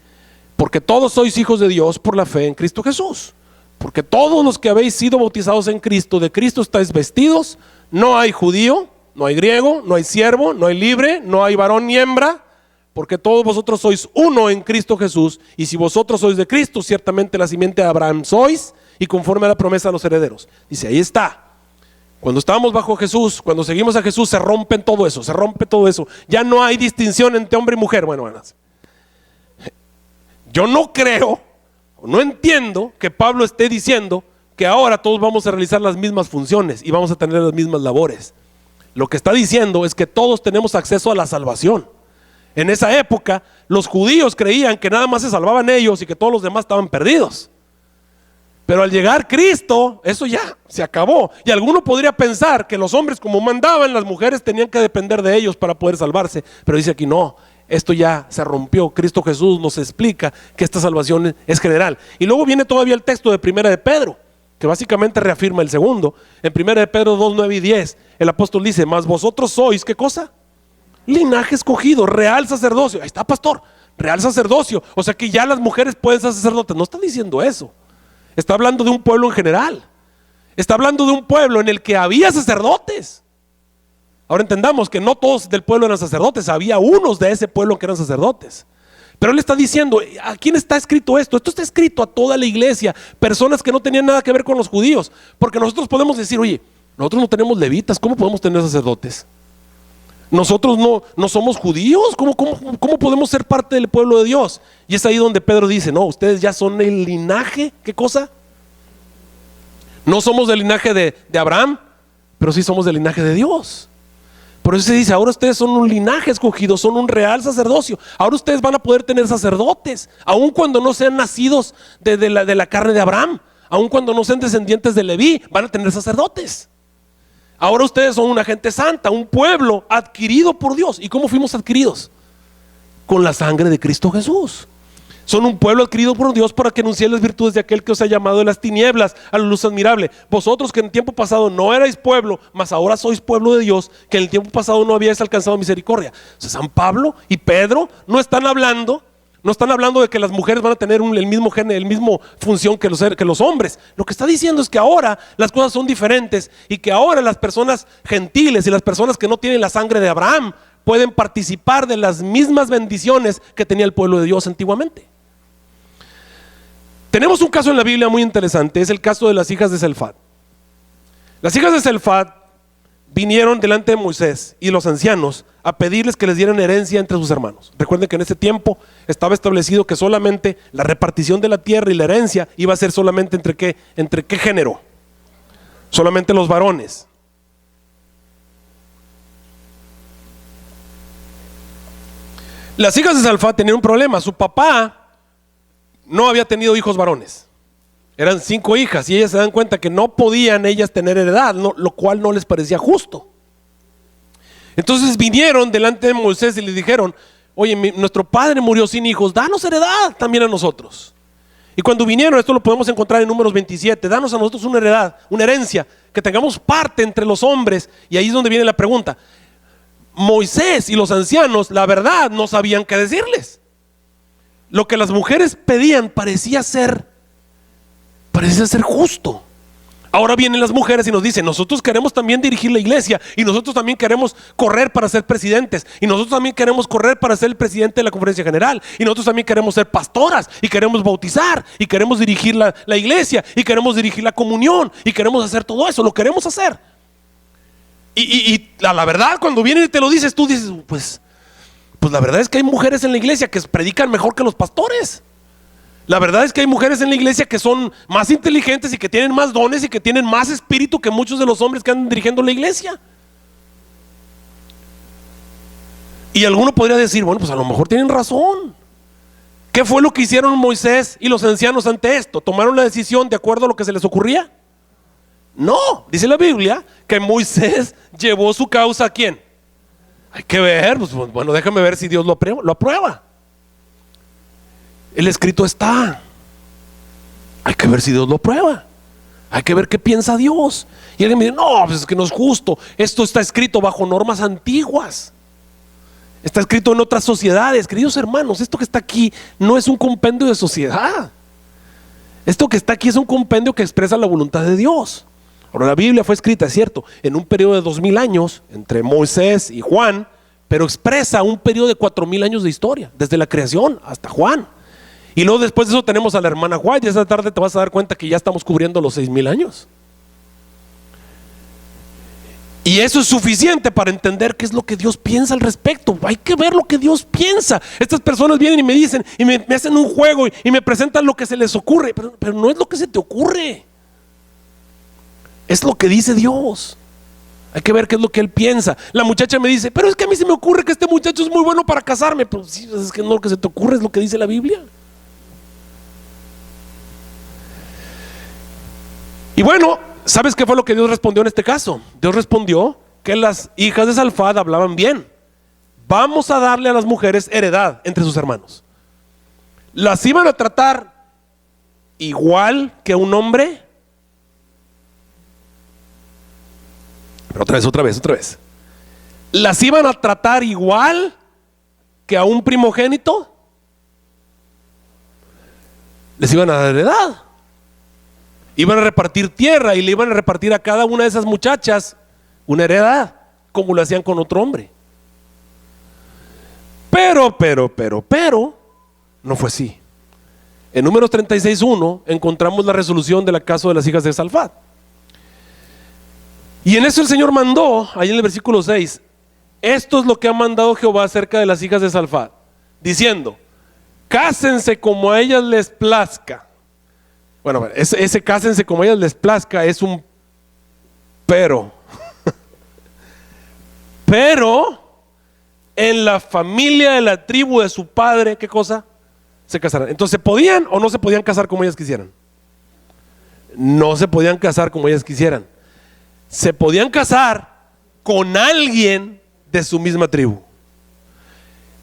porque todos sois hijos de Dios por la fe en Cristo Jesús. Porque todos los que habéis sido bautizados en Cristo, de Cristo estáis vestidos. No hay judío, no hay griego, no hay siervo, no hay libre, no hay varón ni hembra, porque todos vosotros sois uno en Cristo Jesús. Y si vosotros sois de Cristo, ciertamente la simiente de Abraham sois, y conforme a la promesa de los herederos. Dice, ahí está. Cuando estábamos bajo Jesús, cuando seguimos a Jesús, se rompe todo eso. Ya no hay distinción entre hombre y mujer. Bueno, yo no creo, no entiendo que Pablo esté diciendo que ahora todos vamos a realizar las mismas funciones y vamos a tener las mismas labores. Lo que está diciendo es que todos tenemos acceso a la salvación. En esa época, los judíos creían que nada más se salvaban ellos y que todos los demás estaban perdidos. Pero al llegar Cristo, eso ya se acabó. Y alguno podría pensar que los hombres, como mandaban, las mujeres tenían que depender de ellos para poder salvarse. Pero dice aquí no, esto ya se rompió. Cristo Jesús nos explica que esta salvación es general. Y luego viene todavía el texto de Primera de Pedro, que básicamente reafirma el segundo. En Primera de Pedro 2, 9 y 10, el apóstol dice: mas vosotros sois, ¿qué cosa? Linaje escogido, real sacerdocio. Ahí está, pastor, real sacerdocio. O sea que ya las mujeres pueden ser sacerdotes. No está diciendo eso. Está hablando de un pueblo en general. Está hablando de un pueblo en el que había sacerdotes. Ahora entendamos que no todos del pueblo eran sacerdotes. Había unos de ese pueblo que eran sacerdotes. Pero él está diciendo, ¿a quién está escrito esto? Esto está escrito a toda la iglesia, personas que no tenían nada que ver con los judíos. Porque nosotros podemos decir, oye, nosotros no tenemos levitas, ¿cómo podemos tener sacerdotes? Nosotros no somos judíos, ¿Cómo podemos ser parte del pueblo de Dios? Y es ahí donde Pedro dice, no, ustedes ya son el linaje, ¿qué cosa? No somos del linaje de Abraham, pero sí somos del linaje de Dios. Por eso se dice, ahora ustedes son un linaje escogido, son un real sacerdocio. Ahora ustedes van a poder tener sacerdotes, aun cuando no sean nacidos de la carne de Abraham, aun cuando no sean descendientes de Leví, van a tener sacerdotes. Ahora ustedes son una gente santa, un pueblo adquirido por Dios. ¿Y cómo fuimos adquiridos? Con la sangre de Cristo Jesús. Son un pueblo adquirido por Dios para que anunciéis las virtudes de aquel que os ha llamado de las tinieblas a la luz admirable. Vosotros que en el tiempo pasado no erais pueblo, mas ahora sois pueblo de Dios, que en el tiempo pasado no habíais alcanzado misericordia. O sea, San Pablo y Pedro no están hablando de que las mujeres van a tener el mismo función que los hombres. Lo que está diciendo es que ahora las cosas son diferentes y que ahora las personas gentiles y las personas que no tienen la sangre de Abraham pueden participar de las mismas bendiciones que tenía el pueblo de Dios antiguamente. Tenemos un caso en la Biblia muy interesante, es el caso de las hijas de Zelfat. Las hijas de Zelfat vinieron delante de Moisés y los ancianos a pedirles que les dieran herencia entre sus hermanos. Recuerden que en ese tiempo estaba establecido que solamente la repartición de la tierra y la herencia iba a ser solamente entre qué género, solamente los varones. Las hijas de Zelfat tenían un problema. Su papá no había tenido hijos varones. Eran 5 hijas y ellas se dan cuenta que no podían ellas tener heredad, lo cual no les parecía justo. Entonces vinieron delante de Moisés y le dijeron, oye, nuestro padre murió sin hijos, danos heredad también a nosotros. Y cuando vinieron, esto lo podemos encontrar en Números 27, danos a nosotros una heredad, una herencia, que tengamos parte entre los hombres. Y ahí es donde viene la pregunta. Moisés y los ancianos, la verdad, no sabían qué decirles. Lo que las mujeres pedían parecía ser justo. Ahora vienen las mujeres y nos dicen, nosotros queremos también dirigir la iglesia, y nosotros también queremos correr para ser presidentes, y nosotros también queremos correr para ser el presidente de la conferencia general, y nosotros también queremos ser pastoras, y queremos bautizar, y queremos dirigir la iglesia, y queremos dirigir la comunión, y queremos hacer todo eso, lo queremos hacer. Y la verdad, cuando vienen y te lo dices, tú dices, pues la verdad es que hay mujeres en la iglesia que predican mejor que los pastores. La verdad es que hay mujeres en la iglesia que son más inteligentes y que tienen más dones y que tienen más espíritu que muchos de los hombres que andan dirigiendo la iglesia. Y alguno podría decir, bueno, pues a lo mejor tienen razón. ¿Qué fue lo que hicieron Moisés y los ancianos ante esto? ¿Tomaron la decisión de acuerdo a lo que se les ocurría? No, dice la Biblia que Moisés llevó su causa ¿a quién? Hay que ver, pues bueno, déjame ver si Dios lo aprueba. El escrito está. Hay que ver si Dios lo aprueba. Hay que ver qué piensa Dios. Y alguien me dice, no, pues es que no es justo. Esto está escrito bajo normas antiguas. Está escrito en otras sociedades. Queridos hermanos, esto que está aquí no es un compendio de sociedad. Esto que está aquí es un compendio que expresa la voluntad de Dios. Ahora, la Biblia fue escrita, es cierto, en un periodo de 2000 años entre Moisés y Juan, pero expresa un periodo de 4000 años de historia, desde la creación hasta Juan. Y luego después de eso tenemos a la hermana White, y esta tarde te vas a dar cuenta que ya estamos cubriendo los 6000 años. Y eso es suficiente para entender qué es lo que Dios piensa al respecto. Hay que ver lo que Dios piensa. Estas personas vienen y me dicen, y me hacen un juego y me presentan lo que se les ocurre, pero no es lo que se te ocurre. Es lo que dice Dios. Hay que ver qué es lo que Él piensa. La muchacha me dice, pero es que a mí se me ocurre que este muchacho es muy bueno para casarme. Pero sí, es que no, lo que se te ocurre es lo que dice la Biblia. Y bueno, ¿sabes qué fue lo que Dios respondió en este caso? Dios respondió que las hijas de Salfad hablaban bien. Vamos a darle a las mujeres heredad entre sus hermanos. Las iban a tratar igual que a un hombre. Pero otra vez. ¿Las iban a tratar igual que a un primogénito? Les iban a dar heredad. Iban a repartir tierra y le iban a repartir a cada una de esas muchachas una heredad, como lo hacían con otro hombre. Pero, no fue así. En Números 36:1 encontramos la resolución del caso de las hijas de Salfad. Y en eso el Señor mandó, ahí en el versículo 6, esto es lo que ha mandado Jehová acerca de las hijas de Salfad, diciendo, cásense como a ellas les plazca. Bueno, ese cásense como a ellas les plazca es un pero. Pero en la familia de la tribu de su padre, ¿qué cosa? Se casarán. Entonces, ¿se podían o no se podían casar como ellas quisieran? No se podían casar como ellas quisieran. Se podían casar con alguien de su misma tribu.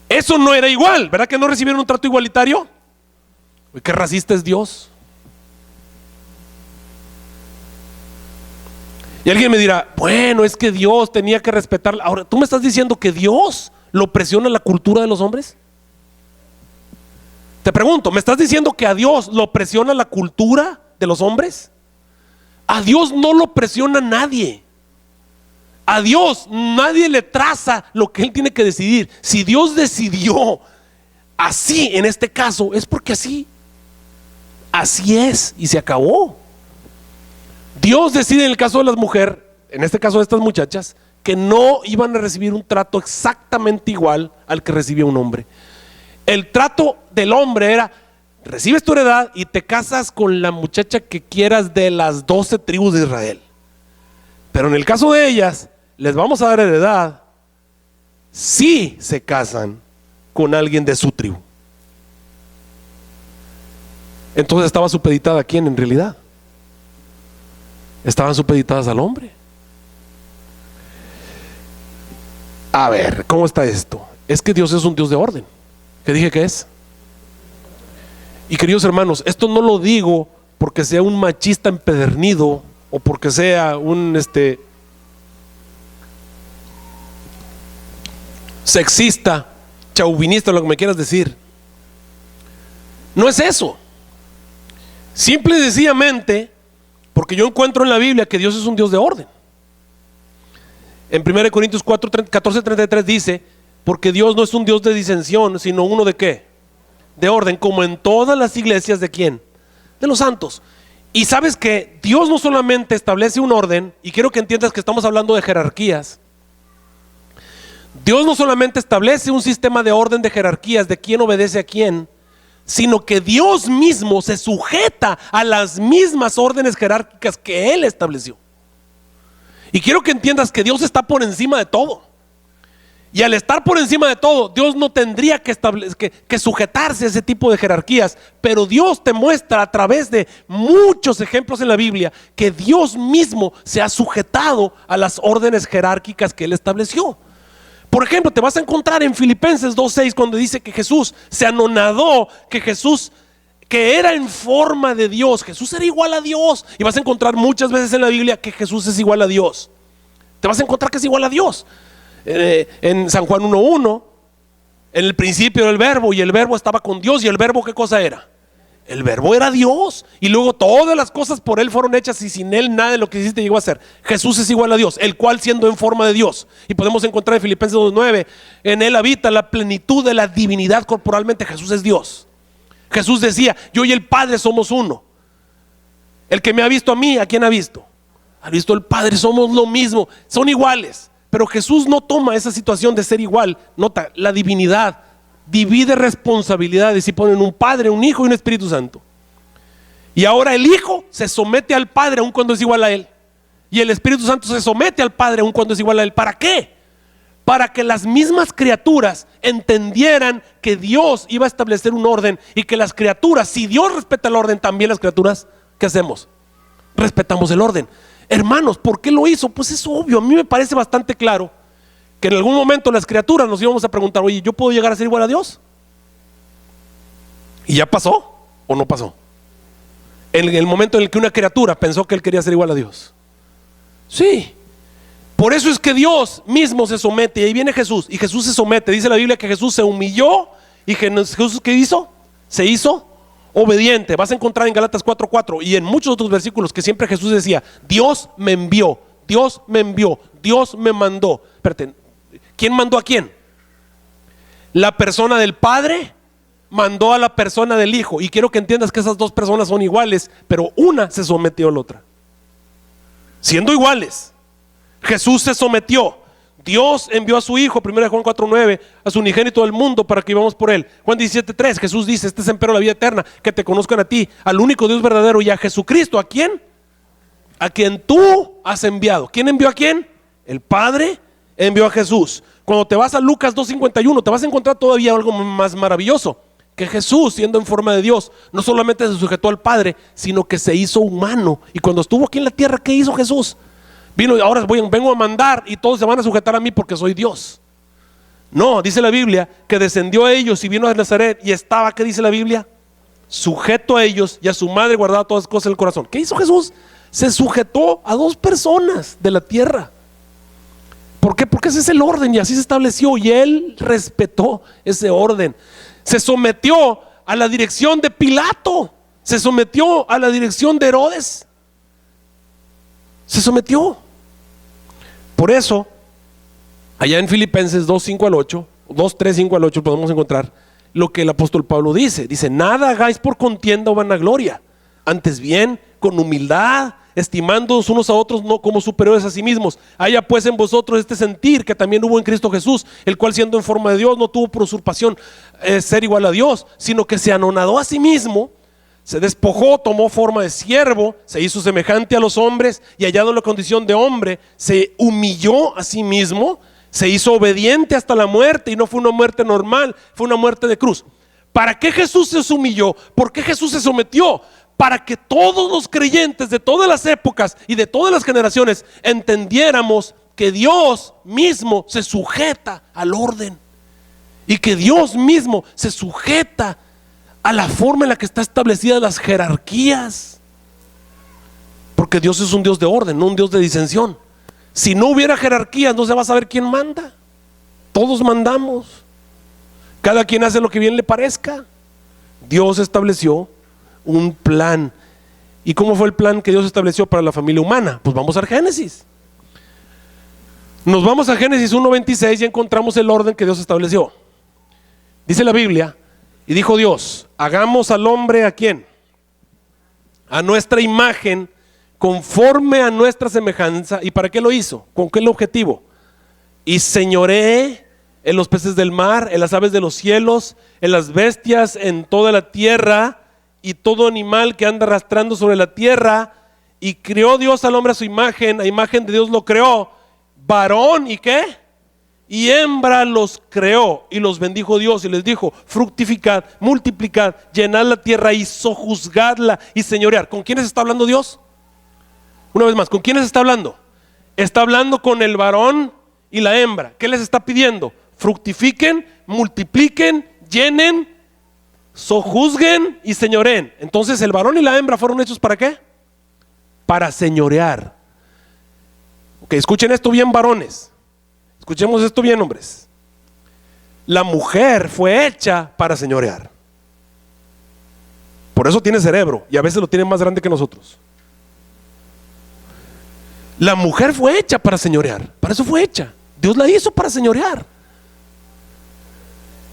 Eso no era igual, ¿verdad que no recibieron un trato igualitario? ¿Qué racista es Dios? Y alguien me dirá, bueno, es que Dios tenía que respetar. Ahora, ¿tú me estás diciendo que Dios lo presiona la cultura de los hombres? Te pregunto, ¿me estás diciendo que a Dios lo presiona la cultura de los hombres? A Dios no lo presiona nadie. A Dios nadie le traza lo que Él tiene que decidir. Si Dios decidió así en este caso, es porque así es y se acabó. Dios decide en el caso de las mujeres, en este caso de estas muchachas, que no iban a recibir un trato exactamente igual al que recibía un hombre. El trato del hombre era, recibes tu heredad y te casas con la muchacha que quieras de las 12 tribus de Israel. Pero en el caso de ellas, les vamos a dar heredad si se casan con alguien de su tribu. Entonces estaba supeditada a quién en realidad. Estaban supeditadas al hombre. A ver, ¿cómo está esto? Es que Dios es un Dios de orden. ¿Qué dije que es? Y queridos hermanos, esto no lo digo porque sea un machista empedernido o porque sea un sexista, chauvinista, lo que me quieras decir. No es eso. Simple y sencillamente porque yo encuentro en la Biblia que Dios es un Dios de orden. En 1 Corintios 14:33 dice, porque Dios no es un Dios de disensión, sino uno de ¿qué? De orden, como en todas las iglesias de ¿quién? De los santos. Y sabes que Dios no solamente establece un orden, y quiero que entiendas que estamos hablando de jerarquías. Dios no solamente establece un sistema de orden de jerarquías de quién obedece a quién, sino que Dios mismo se sujeta a las mismas órdenes jerárquicas que Él estableció. Y quiero que entiendas que Dios está por encima de todo. Y al estar por encima de todo, Dios no tendría que sujetarse a ese tipo de jerarquías. Pero Dios te muestra a través de muchos ejemplos en la Biblia que Dios mismo se ha sujetado a las órdenes jerárquicas que Él estableció. Por ejemplo, te vas a encontrar en Filipenses 2:6 cuando dice que Jesús se anonadó, que era en forma de Dios. Jesús era igual a Dios. Y vas a encontrar muchas veces en la Biblia que Jesús es igual a Dios. Te vas a encontrar que es igual a Dios. En San Juan 1:1 En el principio era el verbo, y el verbo estaba con Dios, y el verbo, ¿qué cosa era? El verbo era Dios, y luego todas las cosas por él fueron hechas, y sin él nada de lo que hiciste llegó a ser. Jesús es igual a Dios, el cual siendo en forma de Dios, y podemos encontrar en Filipenses 2:9, en él habita la plenitud de la divinidad corporalmente. Jesús es Dios. Jesús decía, yo y el Padre somos uno. El que me ha visto a mí, ¿a quién ha visto? Ha visto el Padre, somos lo mismo, son iguales. Pero Jesús no toma esa situación de ser igual. Nota, la divinidad divide responsabilidades y ponen un Padre, un Hijo y un Espíritu Santo. Y ahora el Hijo se somete al Padre aun cuando es igual a Él. Y el Espíritu Santo se somete al Padre aun cuando es igual a Él. ¿Para qué? Para que las mismas criaturas entendieran que Dios iba a establecer un orden, y que las criaturas, si Dios respeta el orden, también las criaturas, ¿qué hacemos? Respetamos el orden. Hermanos, ¿por qué lo hizo? Pues es obvio, a mí me parece bastante claro que en algún momento las criaturas nos íbamos a preguntar, oye, ¿yo puedo llegar a ser igual a Dios? ¿Y ya pasó o no pasó? En el momento en el que una criatura pensó que él quería ser igual a Dios. Sí. Por eso es que Dios mismo se somete, y ahí viene Jesús, y Jesús se somete. Dice la Biblia que Jesús se humilló, y Jesús, ¿qué hizo? Se hizo obediente. Vas a encontrar en Gálatas 4:4 y en muchos otros versículos que siempre Jesús decía, Dios me envió, Dios me envió, Dios me mandó. Espérate, ¿quién mandó a quién? La persona del Padre mandó a la persona del Hijo, y quiero que entiendas que esas dos personas son iguales, pero una se sometió a la otra. Siendo iguales, Jesús se sometió. Dios envió a su Hijo, 1 Juan 4:9, a su unigénito al mundo para que vivamos por él. Juan 17:3, Jesús dice, este es empero la vida eterna, que te conozcan a ti, al único Dios verdadero, y a Jesucristo. ¿A quién? A quien tú has enviado. ¿Quién envió a quién? El Padre envió a Jesús. Cuando te vas a Lucas 2:51, te vas a encontrar todavía algo más maravilloso, que Jesús, siendo en forma de Dios, no solamente se sujetó al Padre, sino que se hizo humano. Y cuando estuvo aquí en la tierra, ¿qué hizo Jesús? Vino y ahora vengo a mandar, y todos se van a sujetar a mí porque soy Dios. No, dice la Biblia que descendió a ellos y vino a Nazaret, y estaba, ¿qué dice la Biblia? Sujeto a ellos, y a su madre guardaba todas las cosas en el corazón. ¿Qué hizo Jesús? Se sujetó a dos personas de la tierra. ¿Por qué? Porque ese es el orden, y así se estableció, y él respetó ese orden. Se sometió a la dirección de Pilato, se sometió a la dirección de Herodes, se sometió. Por eso, allá en Filipenses 2:5-8, 2:3-5-8 podemos encontrar lo que el apóstol Pablo dice. Dice, nada hagáis por contienda o vanagloria, antes bien con humildad, estimándoos unos a otros no como superiores a sí mismos. Haya pues en vosotros este sentir que también hubo en Cristo Jesús, el cual siendo en forma de Dios no tuvo por usurpación ser igual a Dios, sino que se anonadó a sí mismo, se despojó, tomó forma de siervo, se hizo semejante a los hombres, y hallado en la condición de hombre, se humilló a sí mismo, se hizo obediente hasta la muerte, y no fue una muerte normal, fue una muerte de cruz. ¿Para qué Jesús se humilló? ¿Por qué Jesús se sometió? Para que todos los creyentes de todas las épocas y de todas las generaciones entendiéramos que Dios mismo se sujeta al orden, y que Dios mismo se sujeta a la forma en la que está establecida las jerarquías, porque Dios es un Dios de orden, no un Dios de disensión. Si no hubiera jerarquías, no se va a saber quién manda. Todos mandamos, cada quien hace lo que bien le parezca. Dios estableció un plan. ¿Y cómo fue el plan que Dios estableció para la familia humana? Pues vamos a Génesis. Nos vamos a Génesis 1:26 y encontramos el orden que Dios estableció. Dice la Biblia, y dijo Dios, hagamos al hombre, ¿a quién? A nuestra imagen, conforme a nuestra semejanza. ¿Y para qué lo hizo? ¿Con qué el objetivo? Y señoree en los peces del mar, en las aves de los cielos, en las bestias, en toda la tierra, y todo animal que anda arrastrando sobre la tierra. Y creó Dios al hombre a su imagen, a imagen de Dios lo creó, varón, ¿y qué? Y hembra los creó, y los bendijo Dios y les dijo, fructificad, multiplicad, llenad la tierra y sojuzgadla y señorear. ¿Con quiénes está hablando Dios? Una vez más, ¿con quiénes está hablando? Está hablando con el varón y la hembra. ¿Qué les está pidiendo? Fructifiquen, multipliquen, llenen, sojuzguen y señoreen. Entonces el varón y la hembra fueron hechos ¿para qué? Para señorear. Ok, escuchen esto bien, varones. Escuchemos esto bien, hombres. La mujer fue hecha para señorear. Por eso tiene cerebro y a veces lo tiene más grande que nosotros. La mujer fue hecha para señorear. Para eso fue hecha. Dios la hizo para señorear.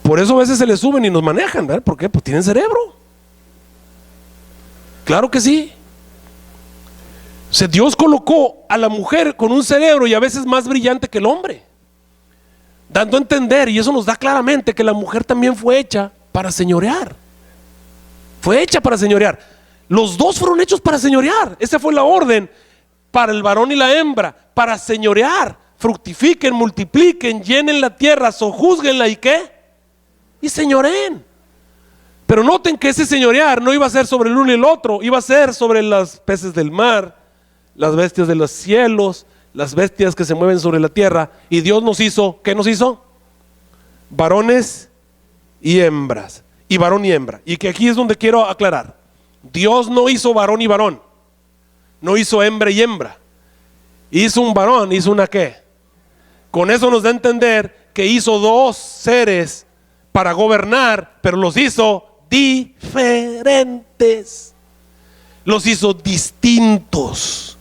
Por eso a veces se le suben y nos manejan, ¿verdad? ¿Por qué? Pues tienen cerebro. Claro que sí. O sea, Dios colocó a la mujer con un cerebro y a veces más brillante que el hombre, dando a entender, y eso nos da claramente que la mujer también fue hecha para señorear. Fue hecha para señorear. Los dos fueron hechos para señorear. Esa fue la orden para el varón y la hembra, para señorear. Fructifiquen, multipliquen, llenen la tierra, sojúzguenla y ¿qué? Y señoreen. Pero noten que ese señorear no iba a ser sobre el uno y el otro, iba a ser sobre los peces del mar, las bestias de los cielos, las bestias que se mueven sobre la tierra. Y Dios nos hizo, ¿qué nos hizo? Varones y hembras. Y varón y hembra. Y que aquí es donde quiero aclarar. Dios no hizo varón y varón. No hizo hembra y hembra. Hizo un varón, hizo una ¿qué? Con eso nos da a entender que hizo dos seres para gobernar, pero los hizo diferentes. Los hizo distintos.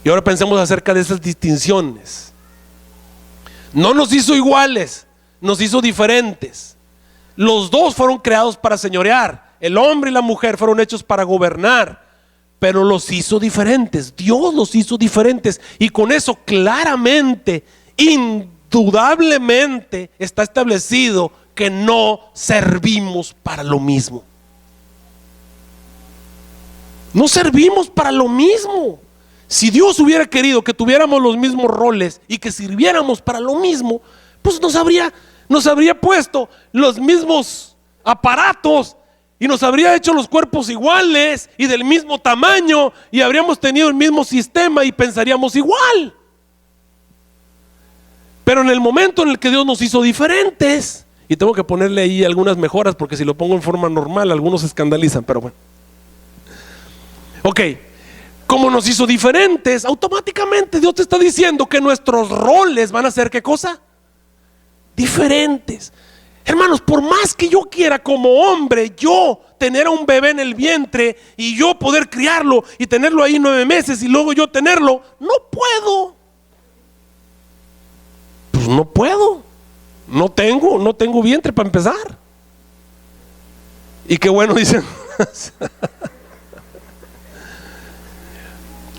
Y ahora pensemos acerca de esas distinciones. No nos hizo iguales, nos hizo diferentes. Los dos fueron creados para señorear. El hombre y la mujer fueron hechos para gobernar, pero los hizo diferentes. Dios los hizo diferentes. Y con eso claramente, indudablemente, está establecido que no servimos para lo mismo. No servimos para lo mismo. Si Dios hubiera querido que tuviéramos los mismos roles y que sirviéramos para lo mismo, pues nos habría puesto los mismos aparatos y nos habría hecho los cuerpos iguales y del mismo tamaño y habríamos tenido el mismo sistema y pensaríamos igual. Pero en el momento en el que Dios nos hizo diferentes, y tengo que ponerle ahí algunas mejoras porque si lo pongo en forma normal algunos se escandalizan, pero bueno. Ok, como nos hizo diferentes, automáticamente Dios te está diciendo que nuestros roles van a ser ¿qué cosa? Diferentes. Hermanos, por más que yo quiera como hombre, yo tener a un bebé en el vientre y yo poder criarlo y tenerlo ahí 9 meses y luego yo tenerlo, no puedo. Pues no puedo. No tengo vientre para empezar. Y qué bueno, dicen.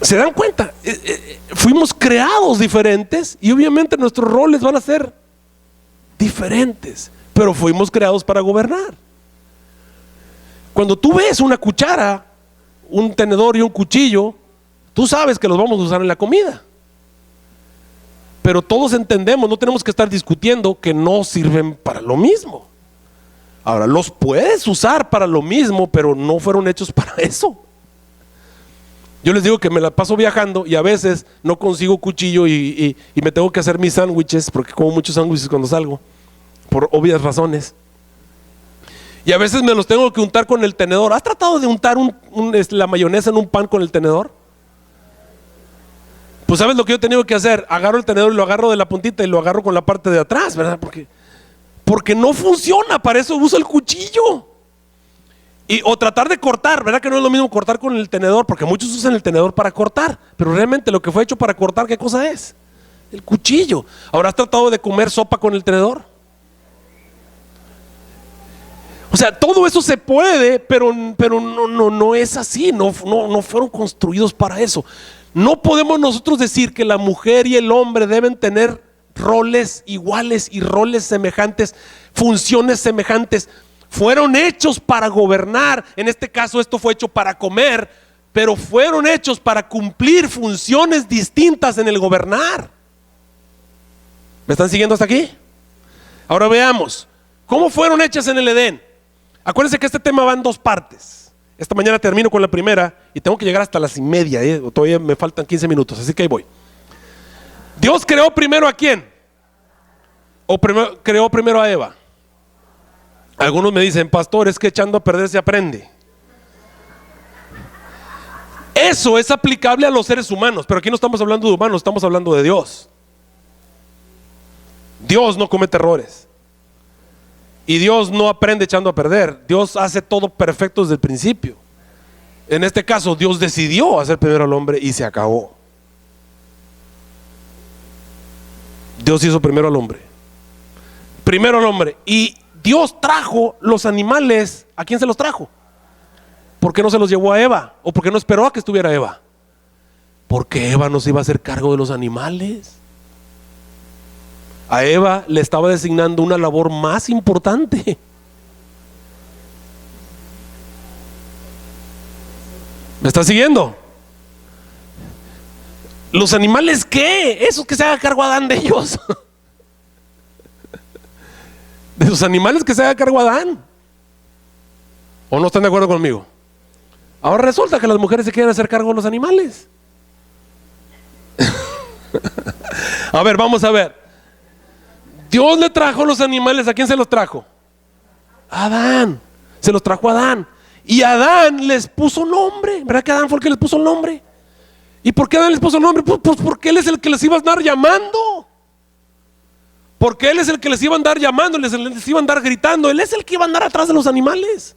¿Se dan cuenta? Fuimos creados diferentes y obviamente nuestros roles van a ser diferentes, pero fuimos creados para gobernar. Cuando tú ves una cuchara, un tenedor y un cuchillo, tú sabes que los vamos a usar en la comida. Pero todos entendemos, no tenemos que estar discutiendo que no sirven para lo mismo. Ahora, los puedes usar para lo mismo, pero no fueron hechos para eso. Yo les digo que me la paso viajando y a veces no consigo cuchillo y me tengo que hacer mis sándwiches, porque como muchos sándwiches cuando salgo, por obvias razones. Y a veces me los tengo que untar con el tenedor. ¿Has tratado de untar la mayonesa en un pan con el tenedor? Pues ¿sabes lo que yo he tenido que hacer? Agarro el tenedor y lo agarro de la puntita y lo agarro con la parte de atrás, ¿verdad? Porque no funciona, para eso uso el cuchillo. O tratar de cortar, ¿verdad? Que no es lo mismo cortar con el tenedor, porque muchos usan el tenedor para cortar, pero realmente lo que fue hecho para cortar, ¿qué cosa es? El cuchillo. ¿Ahora has tratado de comer sopa con el tenedor? O sea, todo eso se puede, pero no es así, no fueron construidos para eso. No podemos nosotros decir que la mujer y el hombre deben tener roles iguales y roles semejantes, funciones semejantes. Fueron hechos para gobernar, en este caso esto fue hecho para comer, pero fueron hechos para cumplir funciones distintas en el gobernar. ¿Me están siguiendo hasta aquí? Ahora veamos, ¿cómo fueron hechas en el Edén? Acuérdense que este tema va en 2 partes. Esta mañana termino con la primera y tengo que llegar hasta las 1:30, todavía me faltan 15 minutos, así que ahí voy. Dios creó primero ¿a quién? Creó primero a Eva. Algunos me dicen, pastor, es que echando a perder se aprende. Eso es aplicable a los seres humanos, pero aquí no estamos hablando de humanos, estamos hablando de Dios. Dios no comete errores. Y Dios no aprende echando a perder. Dios hace todo perfecto desde el principio. En este caso, Dios decidió hacer primero al hombre y se acabó. Dios hizo primero al hombre. Primero al hombre. Y Dios trajo los animales. ¿A quién se los trajo? ¿Por qué no se los llevó a Eva? ¿O por qué no esperó a que estuviera Eva? Porque Eva no se iba a hacer cargo de los animales. A Eva le estaba designando una labor más importante. ¿Me está siguiendo? ¿Los animales qué? Esos que se haga cargo Adán de ellos. De los animales que se haga cargo Adán. ¿O no están de acuerdo conmigo? Ahora resulta que las mujeres se quieren hacer cargo de los animales. A ver, vamos a ver. Dios le trajo los animales. ¿A quién se los trajo? A Adán. Se los trajo a Adán. Y Adán les puso nombre. ¿Verdad que Adán fue el que les puso el nombre? ¿Y por qué Adán les puso el nombre? Pues porque él es el que les iba a andar llamando. Porque él es el que les iba a andar llamando, les iba a andar gritando. Él es el que iba a andar atrás de los animales.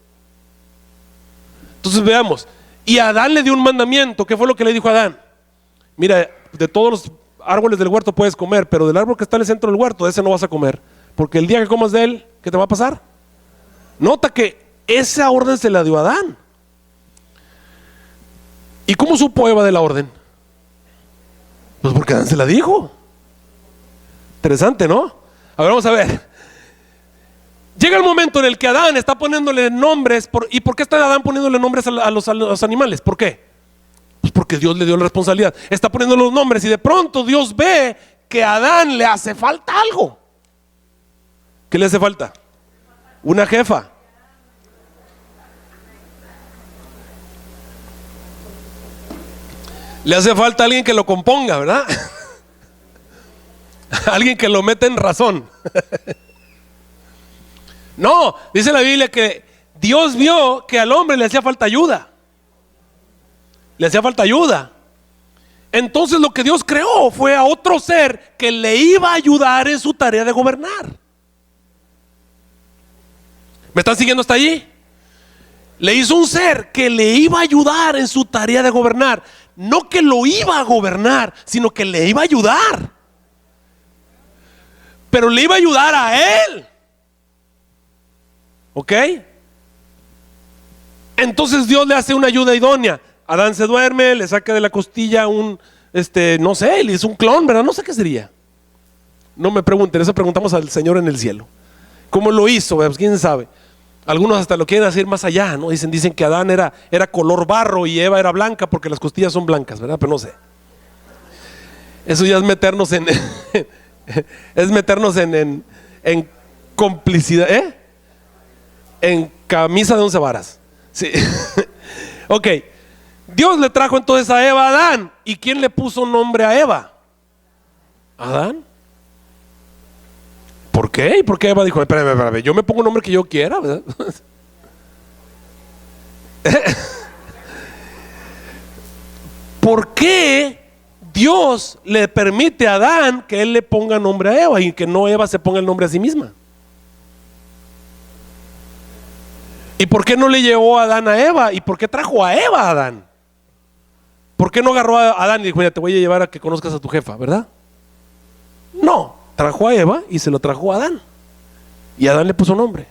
Entonces veamos. Y Adán le dio un mandamiento. ¿Qué fue lo que le dijo a Adán? Mira, de todos los árboles del huerto puedes comer, pero del árbol que está en el centro del huerto, de ese no vas a comer. Porque el día que comas de él, ¿qué te va a pasar? Nota que esa orden se la dio a Adán. ¿Y cómo supo Eva de la orden? Pues porque Adán se la dijo. Interesante, ¿no? A ver, vamos a ver. Llega el momento en el que Adán está poniéndole nombres. ¿Y por qué está Adán poniéndole nombres a los animales? ¿Por qué? Pues porque Dios le dio la responsabilidad. Está poniendo los nombres y de pronto Dios ve que a Adán le hace falta algo. ¿Qué le hace falta? Una jefa. Le hace falta alguien que lo componga, ¿verdad? Alguien que lo meta en razón. No, dice la Biblia que Dios vio que al hombre le hacía falta ayuda. Le hacía falta ayuda. Entonces lo que Dios creó fue a otro ser que le iba a ayudar en su tarea de gobernar. ¿Me están siguiendo hasta allí? Le hizo un ser que le iba a ayudar en su tarea de gobernar. No que lo iba a gobernar, sino que le iba a ayudar. Pero le iba a ayudar a él. ¿Ok? Entonces Dios le hace una ayuda idónea. Adán se duerme, le saca de la costilla un, no sé, le hizo un clon, ¿verdad? No sé qué sería. No me pregunten, eso preguntamos al Señor en el cielo. ¿Cómo lo hizo? Pues quién sabe. Algunos hasta lo quieren hacer más allá, ¿no? Dicen que Adán era color barro y Eva era blanca porque las costillas son blancas, ¿verdad? Pero no sé. Eso ya es meternos en es meternos en complicidad, en camisa de 11 varas. Sí. Ok. Dios le trajo entonces a Eva a Adán. ¿Y quién le puso nombre a Eva? ¿Adán? ¿Por qué? ¿Y por qué Eva dijo, espérame, yo me pongo un nombre que yo quiera, ¿verdad? ¿Por qué Dios le permite a Adán que él le ponga nombre a Eva y que no Eva se ponga el nombre a sí misma? ¿Y por qué no le llevó a Adán a Eva? ¿Y por qué trajo a Eva a Adán? ¿Por qué no agarró a Adán y dijo, mira, te voy a llevar a que conozcas a tu jefa, ¿verdad? No, trajo a Eva y se lo trajo a Adán. Y Adán le puso nombre.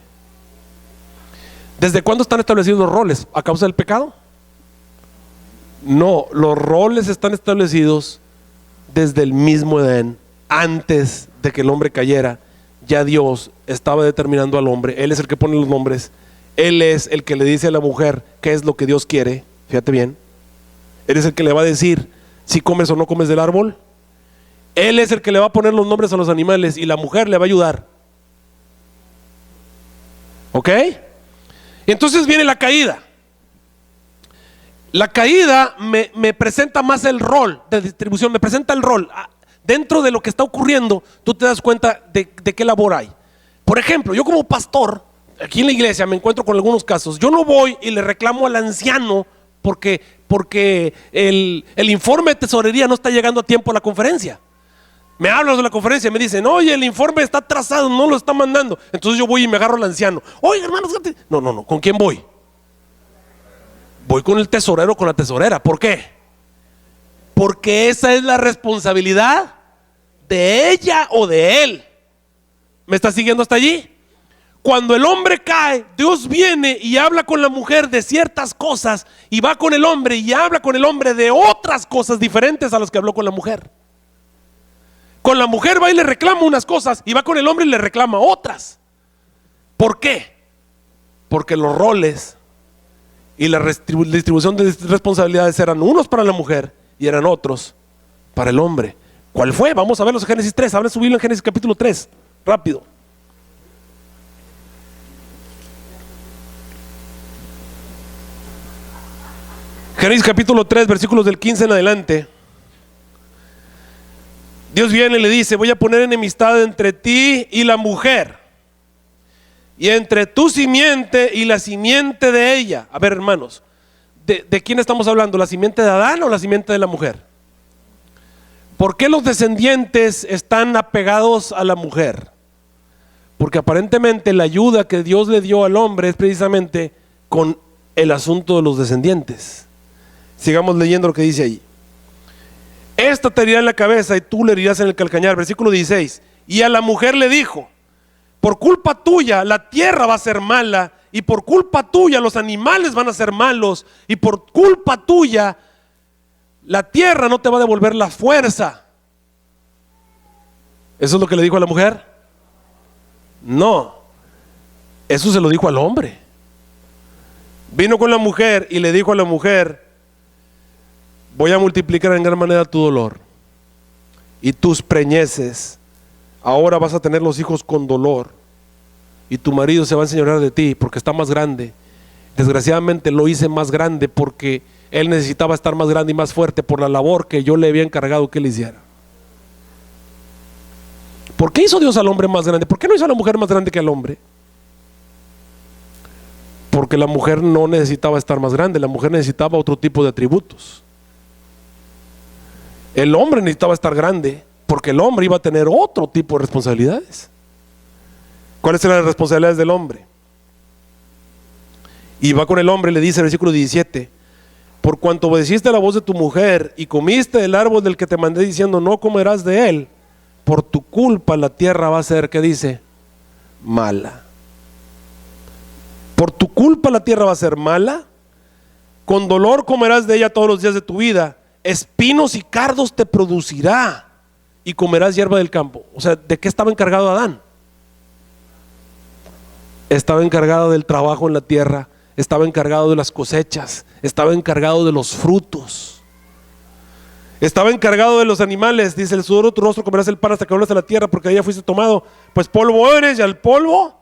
¿Desde cuándo están establecidos los roles? ¿A causa del pecado? No, los roles están establecidos desde el mismo Edén. Antes de que el hombre cayera, ya Dios estaba determinando al hombre. Él es el que pone los nombres. Él es el que le dice a la mujer qué es lo que Dios quiere. Fíjate bien. Él es el que le va a decir si comes o no comes del árbol. Él es el que le va a poner los nombres a los animales y la mujer le va a ayudar. ¿Ok? Entonces viene la caída. La caída me presenta más el rol de distribución, me presenta el rol. Dentro de lo que está ocurriendo, tú te das cuenta de qué labor hay. Por ejemplo, yo como pastor, aquí en la iglesia me encuentro con algunos casos. Yo no voy y le reclamo al anciano porque el informe de tesorería no está llegando a tiempo a la conferencia. Me hablan de la conferencia y me dicen, oye, el informe está atrasado, no lo está mandando. Entonces yo voy y me agarro al anciano. Oye, hermano, fíjate. No, ¿con quién voy? Voy con el tesorero, con la tesorera. ¿Por qué? Porque esa es la responsabilidad de ella o de él. ¿Me está siguiendo hasta allí? Cuando el hombre cae, Dios viene y habla con la mujer de ciertas cosas, y va con el hombre y habla con el hombre de otras cosas diferentes a las que habló con la mujer. Con la mujer va y le reclama unas cosas, y va con el hombre y le reclama otras. ¿Por qué? Porque los roles y la distribución de responsabilidades eran unos para la mujer y eran otros para el hombre. ¿Cuál fue? Vamos a verlos en Génesis 3. Abren su Biblia en Génesis capítulo 3. Rápido. Génesis capítulo 3, versículos del 15 en adelante. Dios viene y le dice: voy a poner enemistad entre ti y la mujer, y entre tu simiente y la simiente de ella. A ver, hermanos, ¿de quién estamos hablando? ¿La simiente de Adán o la simiente de la mujer? ¿Por qué los descendientes están apegados a la mujer? Porque aparentemente la ayuda que Dios le dio al hombre es precisamente con el asunto de los descendientes. Sigamos leyendo lo que dice ahí. Esta te herirá en la cabeza y tú le herirás en el calcañar. Versículo 16. Y a la mujer le dijo: por culpa tuya la tierra va a ser mala, y por culpa tuya los animales van a ser malos, y por culpa tuya la tierra no te va a devolver la fuerza. ¿Eso es lo que le dijo a la mujer? No, eso se lo dijo al hombre. Vino con la mujer y le dijo a la mujer: voy a multiplicar en gran manera tu dolor y tus preñeces. Ahora vas a tener los hijos con dolor, y tu marido se va a enseñorear de ti porque está más grande. Desgraciadamente lo hice más grande porque él necesitaba estar más grande y más fuerte por la labor que yo le había encargado que él hiciera. ¿Por qué hizo Dios al hombre más grande? ¿Por qué no hizo a la mujer más grande que al hombre? Porque la mujer no necesitaba estar más grande, la mujer necesitaba otro tipo de atributos. El hombre necesitaba estar grande porque el hombre iba a tener otro tipo de responsabilidades. ¿Cuáles eran las responsabilidades del hombre? Y va con el hombre y le dice, versículo 17: por cuanto obedeciste a la voz de tu mujer y comiste del árbol del que te mandé diciendo no comerás de él, por tu culpa la tierra va a ser, ¿qué dice? Mala. Por tu culpa la tierra va a ser mala, con dolor comerás de ella todos los días de tu vida, espinos y cardos te producirá, y comerás hierba del campo. O sea, ¿de qué estaba encargado Adán? Estaba encargado del trabajo en la tierra, estaba encargado de las cosechas, estaba encargado de los frutos, estaba encargado de los animales. Dice: el sudor de tu rostro comerás el pan hasta que vuelvas a la tierra, porque de ella fuiste tomado, pues polvo eres y al polvo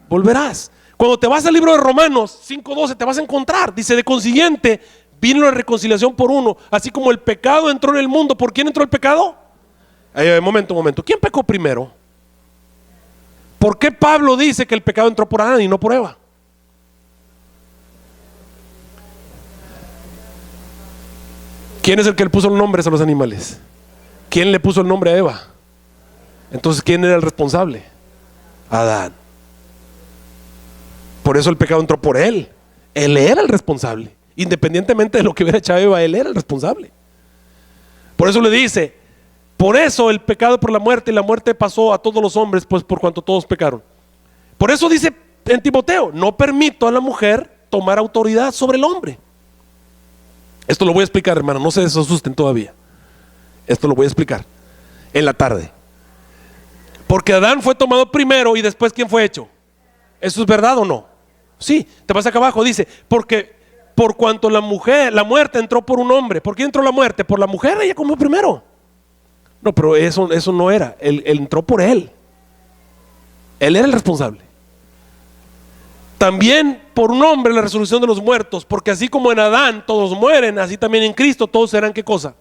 volverás. Cuando te vas al libro de Romanos 5:12 te vas a encontrar, dice: de consiguiente vino la reconciliación por uno, así como el pecado entró en el mundo. ¿Por quién entró el pecado? Momento, ¿quién pecó primero? ¿Por qué Pablo dice que el pecado entró por Adán y no por Eva? ¿Quién es el que le puso los nombres a los animales? ¿Quién le puso el nombre a Eva? Entonces, ¿quién era el responsable? Adán. Por eso el pecado entró por él. Él era el responsable. Independientemente de lo que hubiera hecho Eva, él era el responsable. Por eso le dice: por eso el pecado por la muerte, y la muerte pasó a todos los hombres, pues por cuanto todos pecaron. Por eso dice en Timoteo: no permito a la mujer tomar autoridad sobre el hombre. Esto lo voy a explicar, hermano, no se asusten todavía. Esto lo voy a explicar en la tarde. Porque Adán fue tomado primero y después ¿quién fue hecho? ¿Eso es verdad o no? Sí, te vas acá abajo, dice: porque por cuanto la muerte entró por un hombre. ¿Por qué entró la muerte? Por la mujer, ella comió primero. No, pero eso no era, él entró por él. Él era el responsable. También por un hombre la resurrección de los muertos, porque así como en Adán todos mueren, así también en Cristo todos serán, ¿qué cosa?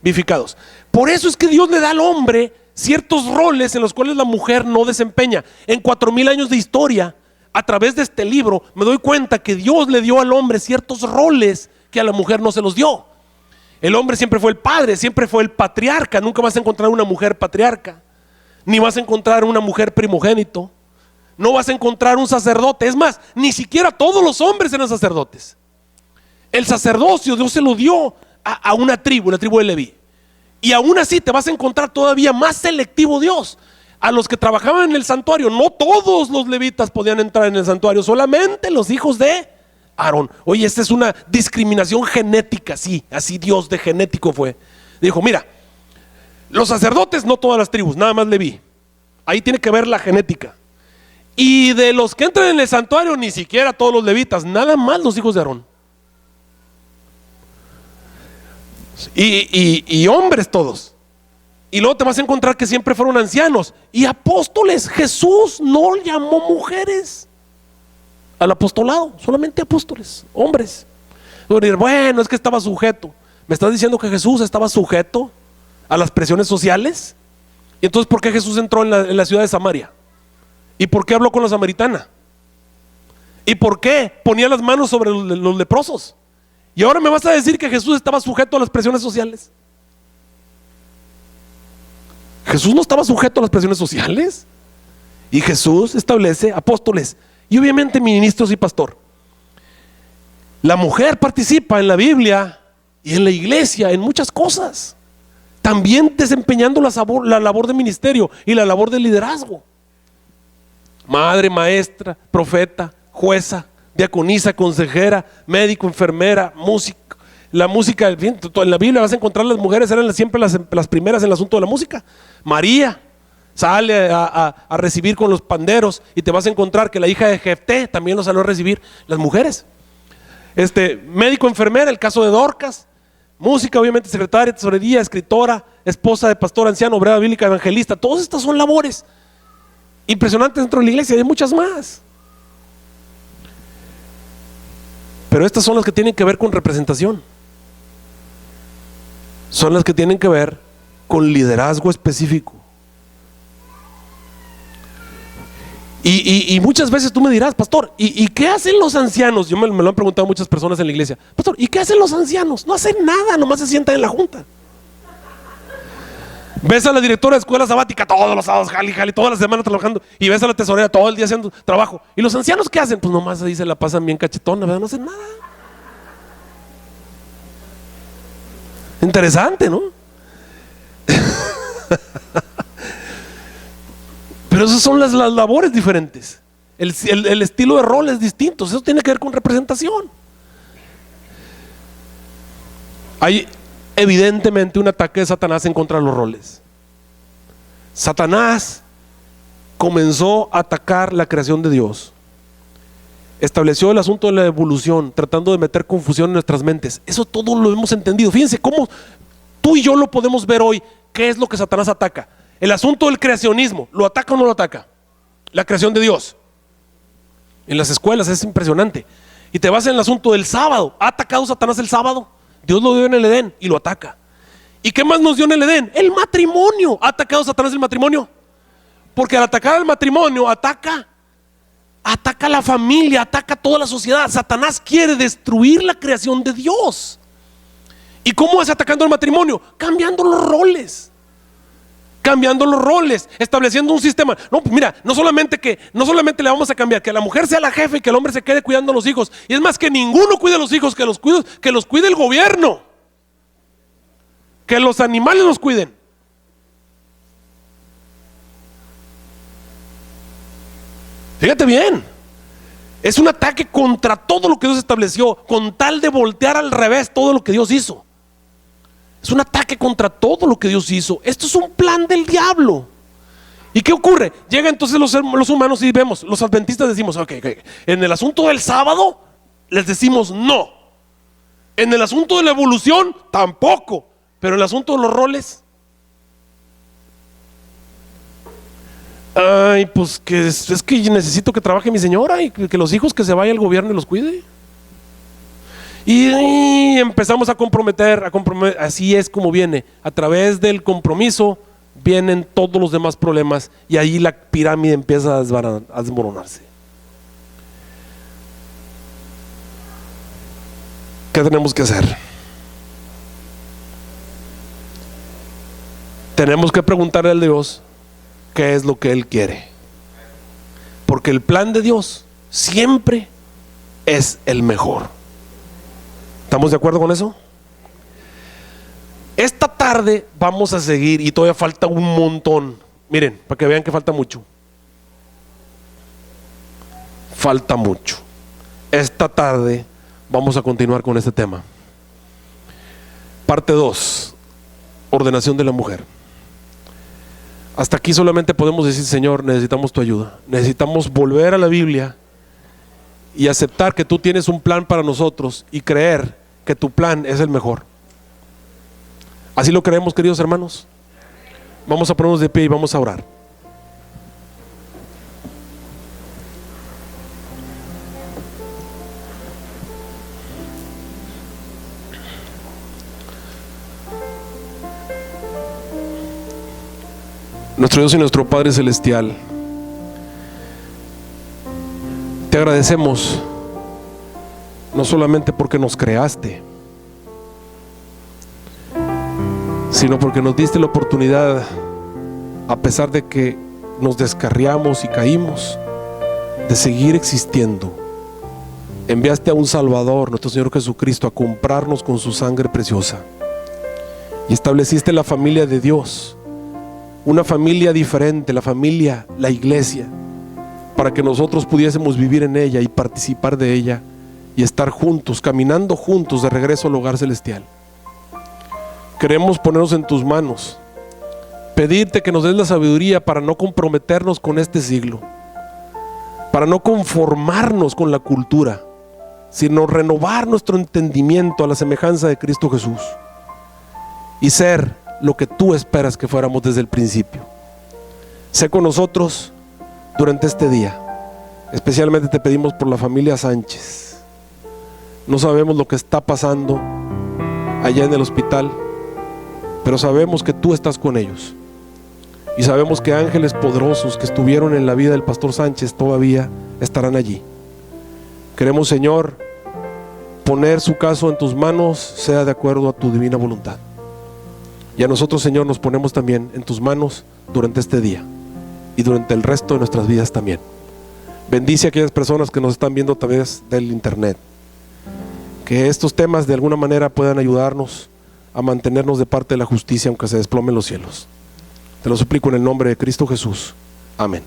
Vivificados. Por eso es que Dios le da al hombre ciertos roles en los cuales la mujer no desempeña. En 4000 años de historia, a través de este libro, me doy cuenta que Dios le dio al hombre ciertos roles que a la mujer no se los dio. El hombre siempre fue el padre, siempre fue el patriarca. Nunca vas a encontrar una mujer patriarca, ni vas a encontrar una mujer primogénito, no vas a encontrar un sacerdote. Es más, ni siquiera todos los hombres eran sacerdotes. El sacerdocio Dios se lo dio a una tribu, la tribu de Leví. Y aún así te vas a encontrar todavía más selectivo Dios. A los que trabajaban en el santuario, no todos los levitas podían entrar en el santuario, solamente los hijos de Aarón. Oye, esta es una discriminación genética, sí, así Dios de genético fue. Dijo, mira, los sacerdotes no todas las tribus, nada más Leví. Ahí tiene que ver la genética. Y de los que entran en el santuario, ni siquiera todos los levitas, nada más los hijos de Aarón. Y hombres todos. Y luego te vas a encontrar que siempre fueron ancianos y apóstoles. Jesús no llamó mujeres al apostolado, solamente apóstoles, hombres. Bueno, es que estaba sujeto. ¿Me estás diciendo que Jesús estaba sujeto a las presiones sociales? Y entonces, ¿por qué Jesús entró en la ciudad de Samaria? ¿Y por qué habló con la samaritana? ¿Y por qué ponía las manos sobre los leprosos? Y ahora me vas a decir que Jesús estaba sujeto a las presiones sociales. Jesús no estaba sujeto a las presiones sociales. Y Jesús establece apóstoles y obviamente ministros y pastor. La mujer participa en la Biblia y en la iglesia en muchas cosas, también desempeñando la labor de ministerio y la labor de liderazgo. Madre, maestra, profeta, jueza, diaconisa, consejera, médico, enfermera, músico. La música, en la Biblia vas a encontrar las mujeres eran siempre las primeras en el asunto de la música. María sale a recibir con los panderos y te vas a encontrar que la hija de Jefté también lo salió a recibir, las mujeres. Médico, enfermera, el caso de Dorcas. Música, obviamente, secretaria, tesorería, escritora, esposa de pastor anciano, obrera bíblica, evangelista. Todas estas son labores impresionantes dentro de la iglesia, hay muchas más. Pero estas son las que tienen que ver con representación. Son las que tienen que ver con liderazgo específico. Y muchas veces tú me dirás, pastor, ¿y qué hacen los ancianos? Yo me lo han preguntado muchas personas en la iglesia. Pastor, ¿y qué hacen los ancianos? No hacen nada, nomás se sientan en la junta. Ves a la directora de escuela sabática todos los sábados, jali, toda la semana trabajando. Y ves a la tesorera todo el día haciendo trabajo. ¿Y los ancianos qué hacen? Pues nomás ahí se la pasan bien cachetona, ¿verdad? No hacen nada. Interesante, ¿no? Pero esas son las labores diferentes. El estilo de rol es distinto. Eso tiene que ver con representación. Hay evidentemente un ataque de Satanás en contra de los roles. Satanás comenzó a atacar la creación de Dios. Estableció el asunto de la evolución, tratando de meter confusión en nuestras mentes. Eso todo lo hemos entendido. Fíjense cómo tú y yo lo podemos ver hoy. ¿Qué es lo que Satanás ataca? El asunto del creacionismo, ¿lo ataca o no lo ataca? La creación de Dios. En las escuelas es impresionante. Y te vas en el asunto del sábado. ¿Ha atacado Satanás el sábado? Dios lo dio en el Edén y lo ataca. ¿Y qué más nos dio en el Edén? El matrimonio. ¿Ha atacado Satanás el matrimonio? Porque al atacar al matrimonio ataca la familia, ataca toda la sociedad. Satanás quiere destruir la creación de Dios. ¿Y cómo es atacando el matrimonio? Cambiando los roles. Estableciendo un sistema. No, pues mira, no solamente le vamos a cambiar, que la mujer sea la jefe y que el hombre se quede cuidando a los hijos. Y es más, que ninguno cuide a los hijos, que los cuide el gobierno. Que los animales los cuiden. Fíjate bien, es un ataque contra todo lo que Dios estableció, con tal de voltear al revés todo lo que Dios hizo. Es un ataque contra todo lo que Dios hizo. Esto es un plan del diablo. ¿Y qué ocurre? Llega entonces los humanos y vemos, los adventistas decimos, ok, en el asunto del sábado les decimos no. En el asunto de la evolución tampoco. Pero en el asunto de los roles, ay, pues que es que necesito que trabaje mi señora y que los hijos, que se vaya el gobierno y los cuide. Y empezamos a comprometer, así es como viene. A través del compromiso vienen todos los demás problemas y ahí la pirámide empieza a desmoronarse. ¿Qué tenemos que hacer? Tenemos que preguntarle a Dios qué es lo que Él quiere. Porque el plan de Dios siempre es el mejor. ¿Estamos de acuerdo con eso? Esta tarde vamos a seguir y todavía falta un montón. Miren, para que vean que falta mucho. Falta mucho. Esta tarde vamos a continuar con este tema. Parte 2. Ordenación de la mujer. Hasta aquí solamente podemos decir: Señor, necesitamos tu ayuda. Necesitamos volver a la Biblia y aceptar que tú tienes un plan para nosotros y creer que tu plan es el mejor. ¿Así lo creemos, queridos hermanos? Vamos a ponernos de pie y vamos a orar. Nuestro Dios y nuestro Padre Celestial, te agradecemos no solamente porque nos creaste, sino porque nos diste la oportunidad, a pesar de que nos descarriamos y caímos, de seguir existiendo. Enviaste a un Salvador, nuestro Señor Jesucristo, a comprarnos con su sangre preciosa, y estableciste la familia de Dios, una familia diferente, la iglesia, para que nosotros pudiésemos vivir en ella y participar de ella y estar juntos, caminando juntos de regreso al hogar celestial. Queremos ponernos en tus manos, pedirte que nos des la sabiduría para no comprometernos con este siglo, para no conformarnos con la cultura, sino renovar nuestro entendimiento a la semejanza de Cristo Jesús y ser lo que tú esperas que fuéramos desde el principio. Sé con nosotros durante este día. Especialmente te pedimos por la familia Sánchez. No sabemos lo que está pasando allá en el hospital, pero sabemos que tú estás con ellos, y sabemos que ángeles poderosos que estuvieron en la vida del pastor Sánchez todavía estarán allí. Queremos, Señor, poner su caso en tus manos, sea de acuerdo a tu divina voluntad. Y a nosotros, Señor, nos ponemos también en tus manos durante este día y durante el resto de nuestras vidas también. Bendice a aquellas personas que nos están viendo a través del internet. Que estos temas de alguna manera puedan ayudarnos a mantenernos de parte de la justicia, aunque se desplomen los cielos. Te lo suplico en el nombre de Cristo Jesús. Amén.